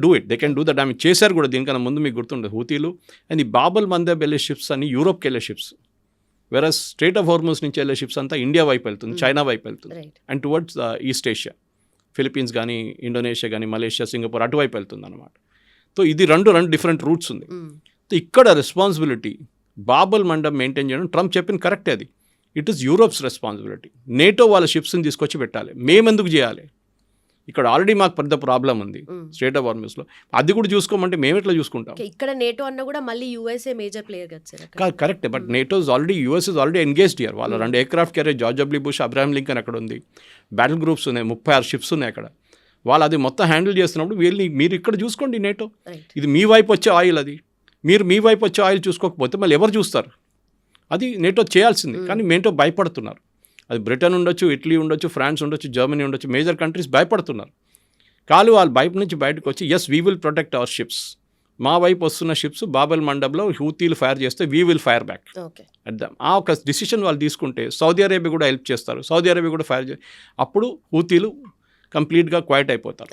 do the damage. చేశారు కూడా దీనికన్నా ముందు, మీకు గుర్తుండదు హూతీలు. అండ్ ఈ బాబెల్ మండబ్ వెళ్ళే షిప్స్ అన్ని యూరోప్కి వెళ్ళే షిప్స్, వెరస్ స్ట్రేట్ ఆఫ్ హార్మజ్ నుంచి వెళ్ళే షిప్స్ అంతా ఇండియా వైపు వెళ్తుంది, చైనా వైపు వెళ్తుంది, and towards east Asia, Philippines కానీ, ఇండోనేషియా కానీ, మలేషియా, సింగపూర్ అటువైపు వెళ్తుంది అనమాట. సో ఇది రెండు డిఫరెంట్ రూట్స్ ఉంది. సో ఇక్కడ రెస్పాన్సిబిలిటీ బాబెల్ మండబ్ మెయింటైన్ చేయడం ట్రంప్ చెప్పిన కరెక్టే. అది it is Europe's responsibility. NATO వాళ్ళ షిప్స్ని తీసుకొచ్చి పెట్టాలి, మేమెందుకు చేయాలి? ఇక్కడ ఆల్రెడీ మాకు పెద్ద ప్రాబ్లం ఉంది స్ట్రేట్ ఆఫ్ హార్మజ్లో, అది కూడా చూసుకోమంటే మేము ఎట్లా చూసుకుంటాం? ఇక్కడ నేటో అన్న కూడా మళ్ళీ యూఎస్ఏ మేజర్ ప్లేయర్ కదా. కరెక్టే, but NATO US is already engaged here. వాళ్ళ 2 aircraft carrier George W bush, Abraham Lincoln అక్కడ ఉంది, బ్యాటిల్ గ్రూప్స్ ఉన్నాయి, 36 షిప్స్ ఉన్నాయి అక్కడ. వాళ్ళు అది మొత్తం హ్యాండిల్ చేస్తున్నప్పుడు మీరు ఇక్కడ చూసుకోండి నేటో. ఇది మీ వైపు వచ్చే ఆయిల్, అది మీరు మీ వైపు వచ్చే ఆయిల్ చూసుకోకపోతే మళ్ళీ ఎవరు చూస్తారు? అది నేటో చేయాల్సింది. కానీ నేటో భయపడుతున్నారు. అది బ్రిటన్ ఉండొచ్చు, ఇటలీ ఉండొచ్చు, ఫ్రాన్స్ ఉండొచ్చు, జర్మనీ ఉండొచ్చు, మేజర్ కంట్రీస్ భయపడుతున్నారు. వాళ్ళు బయట నుంచి బయటకు వచ్చి yes we will protect our ships, మా వైపు వస్తున్న షిప్స్ బాబెల్ మండబ్లో హూతీలు ఫైర్ చేస్తే వీ విల్ ఫైర్ బ్యాక్ అడ్దాం. ఆ ఒక డిసిషన్ వాళ్ళు తీసుకుంటే సౌదీ అరేబియా కూడా హెల్ప్ చేస్తారు, సౌదీ అరేబియా కూడా ఫైర్ అప్పుడు హూతీలు కంప్లీట్గా క్వైట్ అయిపోతారు.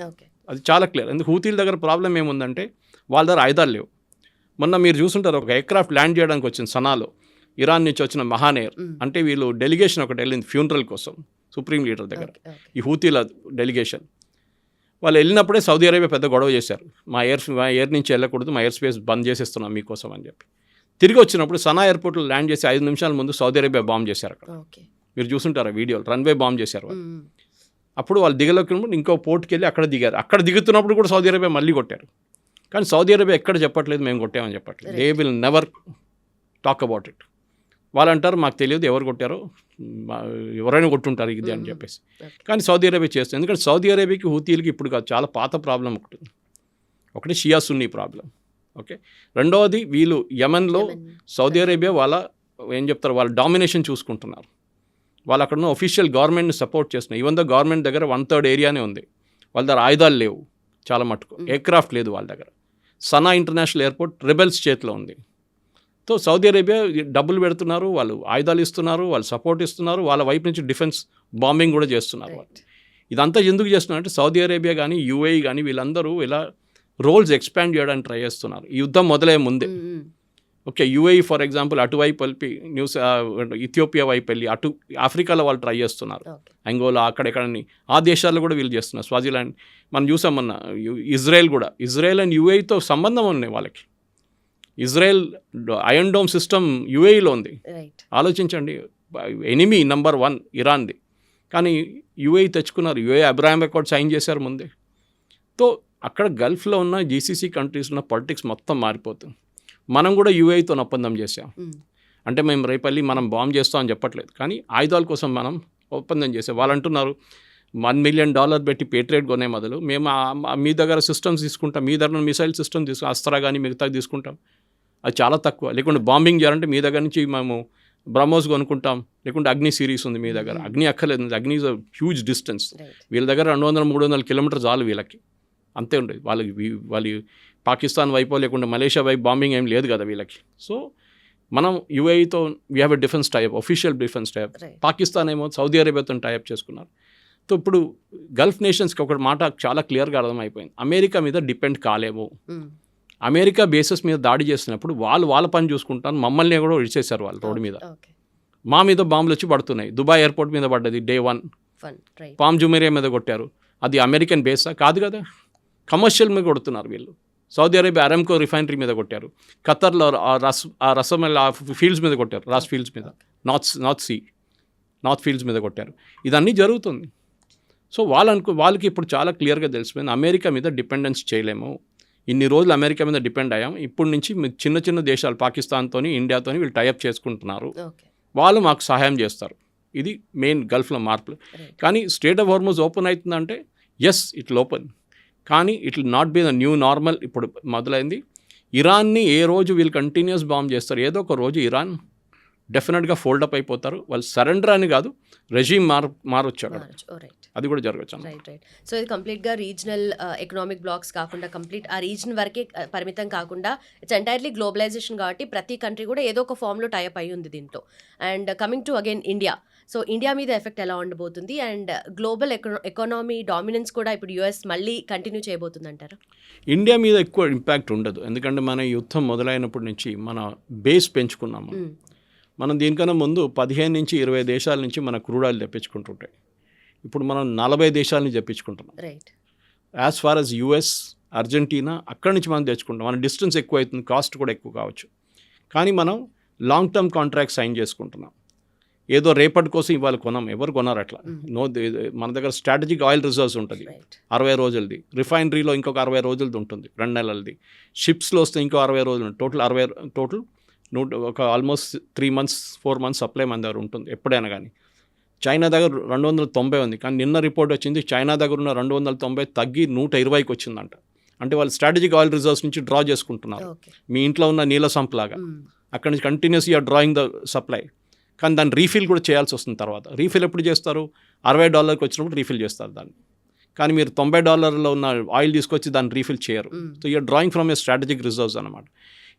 అది చాలా క్లియర్. ఎందుకు హూతీల దగ్గర ప్రాబ్లం ఏముందంటే వాళ్ళ దగ్గర ఆయుధాలు లేవు. మొన్న మీరు చూసుంటారు, ఒక ఎయిర్క్రాఫ్ట్ ల్యాండ్ చేయడానికి వచ్చింది సనాలో, ఇరాన్ నుంచి వచ్చిన మహానేర్, అంటే వీళ్ళు డెలిగేషన్ ఒకటి వెళ్ళింది ఫ్యూనరల్ కోసం సుప్రీం లీడర్ దగ్గర, ఈ హూతీల డెలిగేషన్. వాళ్ళు వెళ్ళినప్పుడే సౌదీ అరేబియా పెద్ద గొడవ చేశారు, మా ఎయిర్ నుంచి వెళ్ళకూడదు, మా ఎయిర్ స్పేస్ బంద్ చేసేస్తున్నాం మీకోసం అని చెప్పి. తిరిగి వచ్చినప్పుడు సనా ఎయిర్పోర్ట్లో ల్యాండ్ చేసి 5 నిమిషాల ముందు సౌదీ అరేబియా బాంబ్ చేశారు అక్కడ. మీరు చూసుంటారు ఆ వీడియోలు, రన్వే బాంబ్ చేశారు వాళ్ళు. అప్పుడు వాళ్ళు దిగలేకున్నప్పుడు ఇంకో పోర్ట్కి వెళ్ళి అక్కడ దిగారు. అక్కడ దిగుతున్నప్పుడు కూడా సౌదీ అరేబియా మళ్ళీ కొట్టారు. కానీ సౌదీ అరేబియా ఎక్కడ చెప్పట్లేదు మేము కొట్టామని చెప్పట్లేదు. They will never talk about it. వాళ్ళు అంటారు మాకు తెలియదు ఎవరు కొట్టారో, ఎవరైనా కొట్టుంటారు ఇది అని చెప్పేసి. కానీ సౌదీ అరేబియా చేస్తుంది. ఎందుకంటే సౌదీ అరేబియాకి హూతీలకి ఇప్పుడు కాదు, చాలా పాత ప్రాబ్లం ఒకటి షియా సున్నీ ప్రాబ్లం. ఓకే, రెండవది వీళ్ళు యెమెన్లో సౌదీ అరేబియా వాళ్ళ వాళ్ళ డామినేషన్ చూసుకుంటున్నారు. వాళ్ళు అక్కడ ఉన్న ఒఫీషియల్ గవర్నమెంట్ని సపోర్ట్ చేస్తున్నారు. ఈవెన్ దో గవర్నమెంట్ దగ్గర 1/3 ఏరియానే ఉంది, వాళ్ళ దగ్గర ఆయుధాలు లేవు, చాలా మటుకు ఎయిర్క్రాఫ్ట్ లేదు వాళ్ళ దగ్గర. సనా ఇంటర్నేషనల్ ఎయిర్పోర్ట్ రెబెల్స్ చేతిలో ఉంది. సో సౌదీ అరేబియా డబ్బులు పెడుతున్నారు, వాళ్ళు ఆయుధాలు ఇస్తున్నారు, వాళ్ళు సపోర్ట్ ఇస్తున్నారు, వాళ్ళ వైపు నుంచి డిఫెన్స్ బాంబింగ్ కూడా చేస్తున్నారు. ఇదంతా ఎందుకు చేస్తున్నారంటే సౌదీ అరేబియా కానీ యూఏఈ కానీ వీళ్ళందరూ ఇలా రోల్స్ ఎక్స్పాండ్ చేయడానికి ట్రై చేస్తున్నారు ఈ యుద్ధం మొదలయ్యే ముందే. ఓకే, యూఏఈ ఫర్ ఎగ్జాంపుల్ అటువైపు వెళ్ళి ఇథియోపియా వైపు వెళ్ళి అటు ఆఫ్రికాలో వాళ్ళు ట్రై చేస్తున్నారు, అంగోలా అక్కడెక్కడని ఆ దేశాల్లో కూడా వీళ్ళు చేస్తున్నారు. స్వాజిలాండ్ మనం చూసాం మొన్న. ఇజ్రాయెల్ కూడా, ఇజ్రాయెల్ అండ్ యూఏఈతో సంబంధం ఉన్నాయి వాళ్ళకి. ఇజ్రాయెల్ ఐరన్ డోమ్ సిస్టమ్ యూఏఈలో ఉంది. ఆలోచించండి, ఎనిమీ నెంబర్ 1 ఇరాన్ది, కానీ యూఏఈ తెచ్చుకున్నారు. యూఏఈ అబ్రాహాం అకార్డ్ సైన్ చేశారు ముందే. తో అక్కడ గల్ఫ్లో ఉన్న జీసీసీ కంట్రీస్ ఉన్న పొలిటిక్స్ మొత్తం మారిపోతుంది. మనం కూడా యూఏఈతో ఒప్పందం చేసాం. అంటే మేము రేపల్లి మనం బాంబ్ చేస్తామని చెప్పట్లేదు, కానీ ఆయుధాల కోసం మనం ఒప్పందం చేసాం. వాళ్ళు అంటున్నారు $1 మిలియన్ పెట్టి పేట్రియట్ కొనే మొదలు మేము మీ దగ్గర సిస్టమ్స్ తీసుకుంటాం, మీ దగ్గర మిసైల్ సిస్టమ్ అస్త్రా కానీ మిగతా తీసుకుంటాం, అది చాలా తక్కువ. లేకుంటే బాంబింగ్ చేయాలంటే మీ దగ్గర నుంచి మేము బ్రహ్మోస్ కొనుక్కుంటాం, లేకుంటే అగ్ని సిరీస్ ఉంది మీ దగ్గర. అగ్ని అక్కర్లేదు, అగ్ని ఈజ్ అ హ్యూజ్ డిస్టెన్స్. వీళ్ళ దగ్గర 200-300 కిలోమీటర్స్ చాలు వీళ్ళకి, అంతే ఉండేది. వాళ్ళు పాకిస్తాన్ వైపు లేకుంటే మలేషియా వైపు బాంబింగ్ ఏం లేదు కదా వీళ్ళకి. సో మనం యూఏఈతో we have a defence type, official defence type. Pakistan ఏమో సౌదీ అరేబియాతో టైప్ చేసుకున్నారు. సో ఇప్పుడు గల్ఫ్ నేషన్స్కి ఒక మాట చాలా క్లియర్గా అర్థమైపోయింది, అమెరికా మీద డిపెండ్ కాలేము. అమెరికా బేసెస్ మీద దాడి చేస్తున్నప్పుడు వాళ్ళ పని చూసుకుంటాను, మమ్మల్ని కూడా విడిచేశారు వాళ్ళు రోడ్డు మీద. మా మీద బాంబులు వచ్చి పడుతున్నాయి. దుబాయ్ ఎయిర్పోర్ట్ మీద పడ్డది Day 1. పామ్ జుమేరియా మీద కొట్టారు, అది అమెరికన్ బేసా కాదు కదా, కమర్షియల్ మీద కొడుతున్నారు వీళ్ళు. సౌదీ అరేబియా అరామ్కో రిఫైనరీ మీద కొట్టారు, ఖతర్లో రసమల్ ఫీల్డ్స్ మీద కొట్టారు, రాస్ ఫీల్డ్స్ మీద, నార్త్ ఫీల్డ్స్ మీద కొట్టారు. ఇదన్నీ జరుగుతుంది. సో వాళ్ళకి ఇప్పుడు చాలా క్లియర్గా తెలిసిపోయింది, అమెరికా మీద డిపెండెన్స్ చేయలేము. ఇన్ని రోజులు అమెరికా మీద డిపెండ్ అయ్యాం, ఇప్పటి నుంచి చిన్న చిన్న దేశాలు పాకిస్తాన్తో ఇండియాతో వీళ్ళు టైఅప్ చేసుకుంటున్నారు, వాళ్ళు మాకు సహాయం చేస్తారు. ఇది మెయిన్ గల్ఫ్లో మార్పులు. కానీ స్ట్రేట్ ఆఫ్ హార్మోజ్ ఓపెన్ అవుతుందంటే ఎస్ ఇట్ విల్ ఓపెన్, కానీ it will not be the new normal. ఇప్పుడు మొదలైంది. ఇరాన్ని ఏ రోజు వీళ్ళు కంటిన్యూస్ బాంబ్ చేస్తారు, ఏదో ఒక రోజు ఇరాన్ డెఫినెట్గా ఫోల్డప్ అయిపోతారు. వాళ్ళు సరెండర్ అని కాదు, రెజీమ్ మారొచ్చు అక్కడ, అది కూడా జరగచ్చు. రైట్. సో ఇది కంప్లీట్గా రీజనల్ ఎకనామిక్ బ్లాక్స్ కాకుండా కంప్లీట్ ఆ రీజన్ వరకే పరిమితం కాకుండా ఇట్స్ ఎంటైర్లీ గ్లోబలైజేషన్ కాబట్టి ప్రతి కంట్రీ కూడా ఏదో ఒక ఫామ్లో టైప్ అయి ఉంది దీంట్లో. And coming to again India, so India మీద ఎఫెక్ట్ ఎలా ఉండబోతుంది అండ్ గ్లోబల్ ఎకానమీ డామినెన్స్ కూడా ఇప్పుడు యుఎస్ మళ్ళీ కంటిన్యూ చేయబోతుంది అంటారా? ఇండియా మీద ఎక్కువ ఇంపాక్ట్ ఉండదు, ఎందుకంటే మన యుద్ధం మొదలైనప్పటి నుంచి మన బేస్ పెంచుకున్నాము. మనం దీనికన్నా ముందు 15-20 దేశాల నుంచి మన క్రూడ్ ఆయిల్ తెప్పించుకుంటుంటాయి. ఇప్పుడు మనం 40 దేశాల నుంచి తెప్పించుకుంటున్నాం. Right. As far as US, Argentina అక్కడి నుంచి మనం తెచ్చుకుంటాం. మన డిస్టెన్స్ ఎక్కువ అవుతుంది, కాస్ట్ కూడా ఎక్కువ కావచ్చు, కానీ మనం లాంగ్ టర్మ్ కాంట్రాక్ట్ సైన్ చేసుకుంటున్నాం. ఏదో రేపటి కోసం ఇవాళ కొనం, ఎవరు కొన్నారు అట్లా. మన దగ్గర స్ట్రాటజిక్ ఆయిల్ రిజర్వ్స్ ఉంటుంది 60 రోజులది, రిఫైనరీలో ఇంకొక 60 రోజులది ఉంటుంది 2 నెలలది, షిప్స్లో వస్తే ఇంకో 60 రోజులు, టోటల్ ఒక ఆల్మోస్ట్ 3 months 4 months సప్లై మన దగ్గర ఉంటుంది ఎప్పుడైనా. కానీ చైనా దగ్గర 290 ఉంది, కానీ నిన్న రిపోర్ట్ వచ్చింది చైనా దగ్గర ఉన్న 290 తగ్గి 120కి వచ్చిందంట. అంటే వాళ్ళు స్ట్రాటజిక్ ఆయిల్ రిజర్వ్స్ నుంచి డ్రా చేసుకుంటున్నారు. మీ ఇంట్లో ఉన్న నీళ్ళ సంప్లాగా అక్కడి నుంచి continuous you're drawing the supply, కానీ దాన్ని రీఫిల్ కూడా చేయాల్సి వస్తుంది. తర్వాత రీఫిల్ ఎప్పుడు చేస్తారు, $60 వచ్చినప్పుడు రీఫిల్ చేస్తారు దాన్ని. కానీ మీరు $90 ఉన్న ఆయిల్ తీసుకొచ్చి దాన్ని రీఫిల్ చేయరు. So you're drawing from a strategic reserves అనమాట.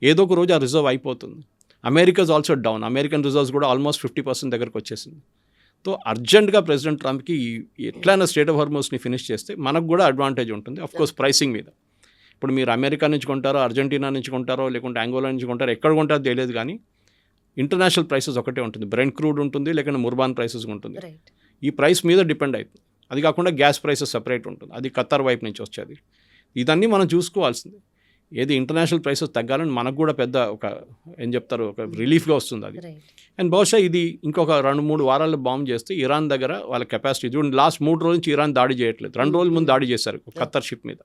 ఏదో ఒక రోజు ఆ రిజర్వ్ అయిపోతుంది. America's also down, American reserves కూడా ఆల్మోస్ట్ 50% దగ్గరకు వచ్చేసింది. సో అర్జెంట్గా ప్రెసిడెంట్ ట్రంప్కి ఎట్లయినా స్ట్రేట్ ఆఫ్ హార్మోస్ని ఫినిష్ చేస్తే మనకు కూడా అడ్వాంటేజ్ ఉంటుంది, అఫ్కోర్స్ ప్రైసింగ్ మీద. ఇప్పుడు మీరు అమెరికా నుంచి కొంటారో, అర్జెంటీనా నుంచి కొంటారో, లేకుంటే అంగోలా నుంచి కొంటారో, ఎక్కడ కొంటారో తెలియదు, కానీ ఇంటర్నేషనల్ ప్రైసెస్ ఒకటే ఉంటుంది. బ్రెంట్ క్రూడ్ ఉంటుంది, లేకుంటే ముర్బాన్ ప్రైసెస్ ఉంటుంది. ఈ ప్రైస్ మీద డిపెండ్ అవుతుంది. అది కాకుండా గ్యాస్ ప్రైసెస్ సపరేట్ ఉంటుంది, అది ఖతర్ వైపు నుంచి వచ్చేది. ఇదన్నీ మనం చూసుకోవాల్సింది. ఏది ఇంటర్నేషనల్ ప్రైసెస్ తగ్గాలని మనకు కూడా పెద్ద ఒక ఒక రిలీఫ్గా వస్తుంది అది. అండ్ బహుశా ఇది ఇంకొక 2-3 వారాల్లో బాంబ్ చేస్తే ఇరాన్ దగ్గర వాళ్ళ కెపాసిటీ చూడండి. లాస్ట్ 3 రోజుల నుంచి ఇరాన్ దాడి చేయట్లేదు, 2 రోజుల ముందు దాడి చేశారు ఖతర్ షిప్ మీద.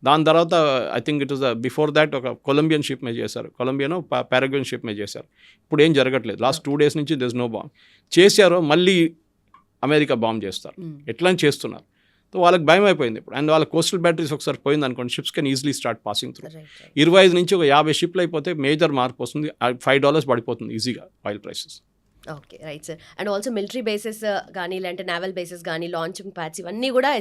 దాని తర్వాత I think it was before that ఒక కొలంబియన్ షిప్ మీద చేశారు, కొలంబియానో పారాగ్వేన్ షిప్ మీద చేశారు. ఇప్పుడు ఏం జరగట్లేదు, లాస్ట్ 2 days నుంచి దెర్ ఇస్ నో బాంబ్. చేశారో మళ్ళీ అమెరికా బాంబ్ చేస్తారు, ఎట్లా చేస్తున్నారు. సో వాళ్ళకి భయం అయిపోయింది ఇప్పుడు. అండ్ వాళ్ళ కోస్టల్ బ్యాటరీస్ ఒకసారి పోయింది అనుకోండి, ships can easily start passing through. 25 నుంచి ఒక 50 షిప్లు అయిపోతే మేజర్ మార్పు వస్తుంది, $5 పడిపోతుంది ఈజీగా oil prices. Okay, right sir. And also military bases కానీ లేదంటే నేవల్ బేసెస్ కానీ లాంచింగ్ ప్యాడ్స్ ఇవన్నీ కూడా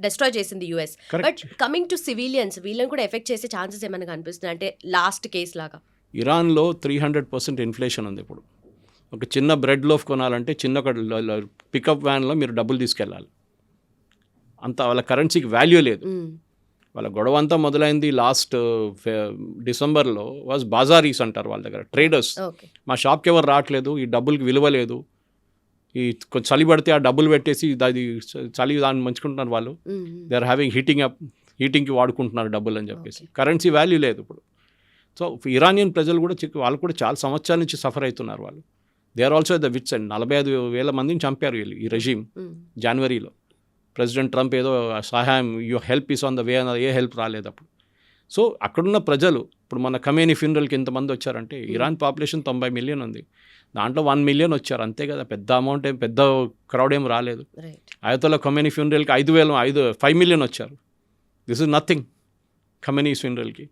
డిస్ట్రాయ్ చేసింది US. But coming to civilians, వీళ్ళని కూడా ఎఫెక్ట్ చేసే ఛాన్సెస్ ఏమైనా కనిపిస్తున్నాయి అంటే లాస్ట్ కేస్ లాగా? ఇరాన్లో 300% ఇన్ఫ్లేషన్ ఉంది ఇప్పుడు. ఒక చిన్న బ్రెడ్ లోఫ్ కొనాలంటే చిన్న ఒక పికప్ వ్యాన్లో మీరు డబ్బులు తీసుకెళ్ళాలి. అంత వాళ్ళ కరెన్సీకి వాల్యూ లేదు. వాళ్ళ గొడవ అంతా మొదలైంది లాస్ట్ డిసెంబర్లో వాజ్ బాజారీస్ అంటారు వాళ్ళ దగ్గర, ట్రేడర్స్. ఓకే. మా షాప్కి ఎవరు రావట్లేదు, ఈ డబ్బులకి విలువ లేదు, ఈ చలి పడితే ఆ డబ్బులు పెట్టేసి అది చలి దాన్ని మంచుకుంటున్నారు వాళ్ళు. దే ఆర్ హ్యావింగ్ హీటింగ్కి వాడుకుంటున్నారు డబ్బులు అని చెప్పేసి. కరెన్సీ వాల్యూ లేదు ఇప్పుడు. సో ఇరానియన్ ప్రజలు కూడా వాళ్ళు కూడా చాలా సంవత్సరాల నుంచి సఫర్ అవుతున్నారు వాళ్ళు. They are also the wits and 45,000 మందిని చంపారు వీళ్ళు ఈ రెజీమ్ జనవరిలో. ప్రెసిడెంట్ ట్రంప్ ఏదో సహాయం help is on the way అన్నది, ఏ హెల్ప్ రాలేదు అప్పుడు. సో అక్కడున్న ప్రజలు ఇప్పుడు మన ఖమేనీ ఫ్యూనరల్కి ఎంతమంది వచ్చారంటే, ఇరాన్ పాపులేషన్ 90 మిలియన్ ఉంది, దాంట్లో 1 మిలియన్ వచ్చారు అంతే కదా, పెద్ద అమౌంట్ ఏం, పెద్ద క్రౌడ్ ఏం రాలేదు. అయతోల్లా ఖమేనీ ఫ్యూనరల్కి 5 మిలియన్ వచ్చారు. దిస్ ఇస్ నథింగ్ ఖమేనీ ఫ్యూనరల్కి.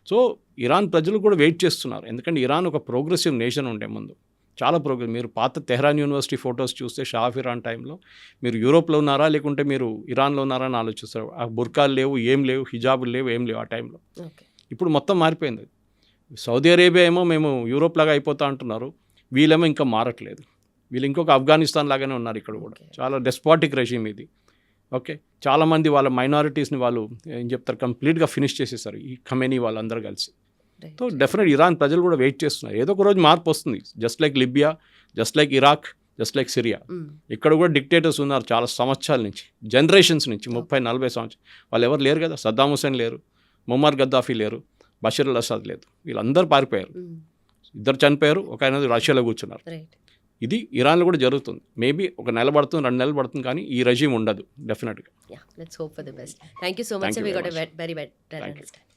సో ఇరాన్ ప్రజలు కూడా వెయిట్ చేస్తున్నారు, ఎందుకంటే ఇరాన్ ఒక ప్రోగ్రెసివ్ నేషన్ ఉండే ముందు, చాలా ప్రోగ్రెస్. మీరు పాత తెహ్రాన్ యూనివర్సిటీ ఫొటోస్ చూస్తే షా ఆఫ్ ఇరాన్ టైంలో మీరు యూరోప్లో ఉన్నారా లేకుంటే మీరు ఇరాన్లో ఉన్నారా అని ఆలోచిస్తారు. ఆ బుర్కాలు లేవు, ఏం లేవు, హిజాబులు లేవు, ఏం లేవు ఆ టైంలో. ఇప్పుడు మొత్తం మారిపోయింది. సౌదీ అరేబియా ఏమో మేము యూరోప్ లాగా అయిపోతా అంటున్నారు, వీళ్ళేమో ఇంకా మారట్లేదు. వీళ్ళు ఇంకొక ఆఫ్ఘనిస్తాన్ లాగానే ఉన్నారు ఇక్కడ కూడా. చాలా డెస్పాటిక్ రెజీమ్ ఇది. ఓకే, చాలామంది వాళ్ళ మైనారిటీస్ని వాళ్ళు ఏం చెప్తారు, కంప్లీట్గా ఫినిష్ చేసేసారు ఈ ఖమేనీ వాళ్ళందరూ కలిసి. సో డెఫినెట్ ఇరాన్ ప్రజలు కూడా వెయిట్ చేస్తున్నారు, ఏదో ఒక రోజు మార్పు వస్తుంది. Just like Libya, just like Iraq, just like Syria. ఇక్కడ కూడా డిక్టేటర్స్ ఉన్నారు చాలా సంవత్సరాల నుంచి, జనరేషన్స్ నుంచి, 30-40 సంవత్సరాలు. వాళ్ళు ఎవరు లేరు కదా, సద్దాం హుసేన్ లేరు, ముమ్మర్ గద్దాఫీ లేరు, బషీర్ అల్ అసాద్ లేదు, వీళ్ళందరూ పారిపోయారు. 2 చనిపోయారు, ఒక ఆయన రష్యాలో కూర్చున్నారు. ఇది ఇరాన్లో కూడా జరుగుతుంది. మేబీ ఒక నెల పడుతుంది, 2 నెలలు పడుతుంది, కానీ ఈ రెజీమ్ ఉండదు డెఫినెట్గా. Let's hope for the best. Thank you so much. We got a very better understanding.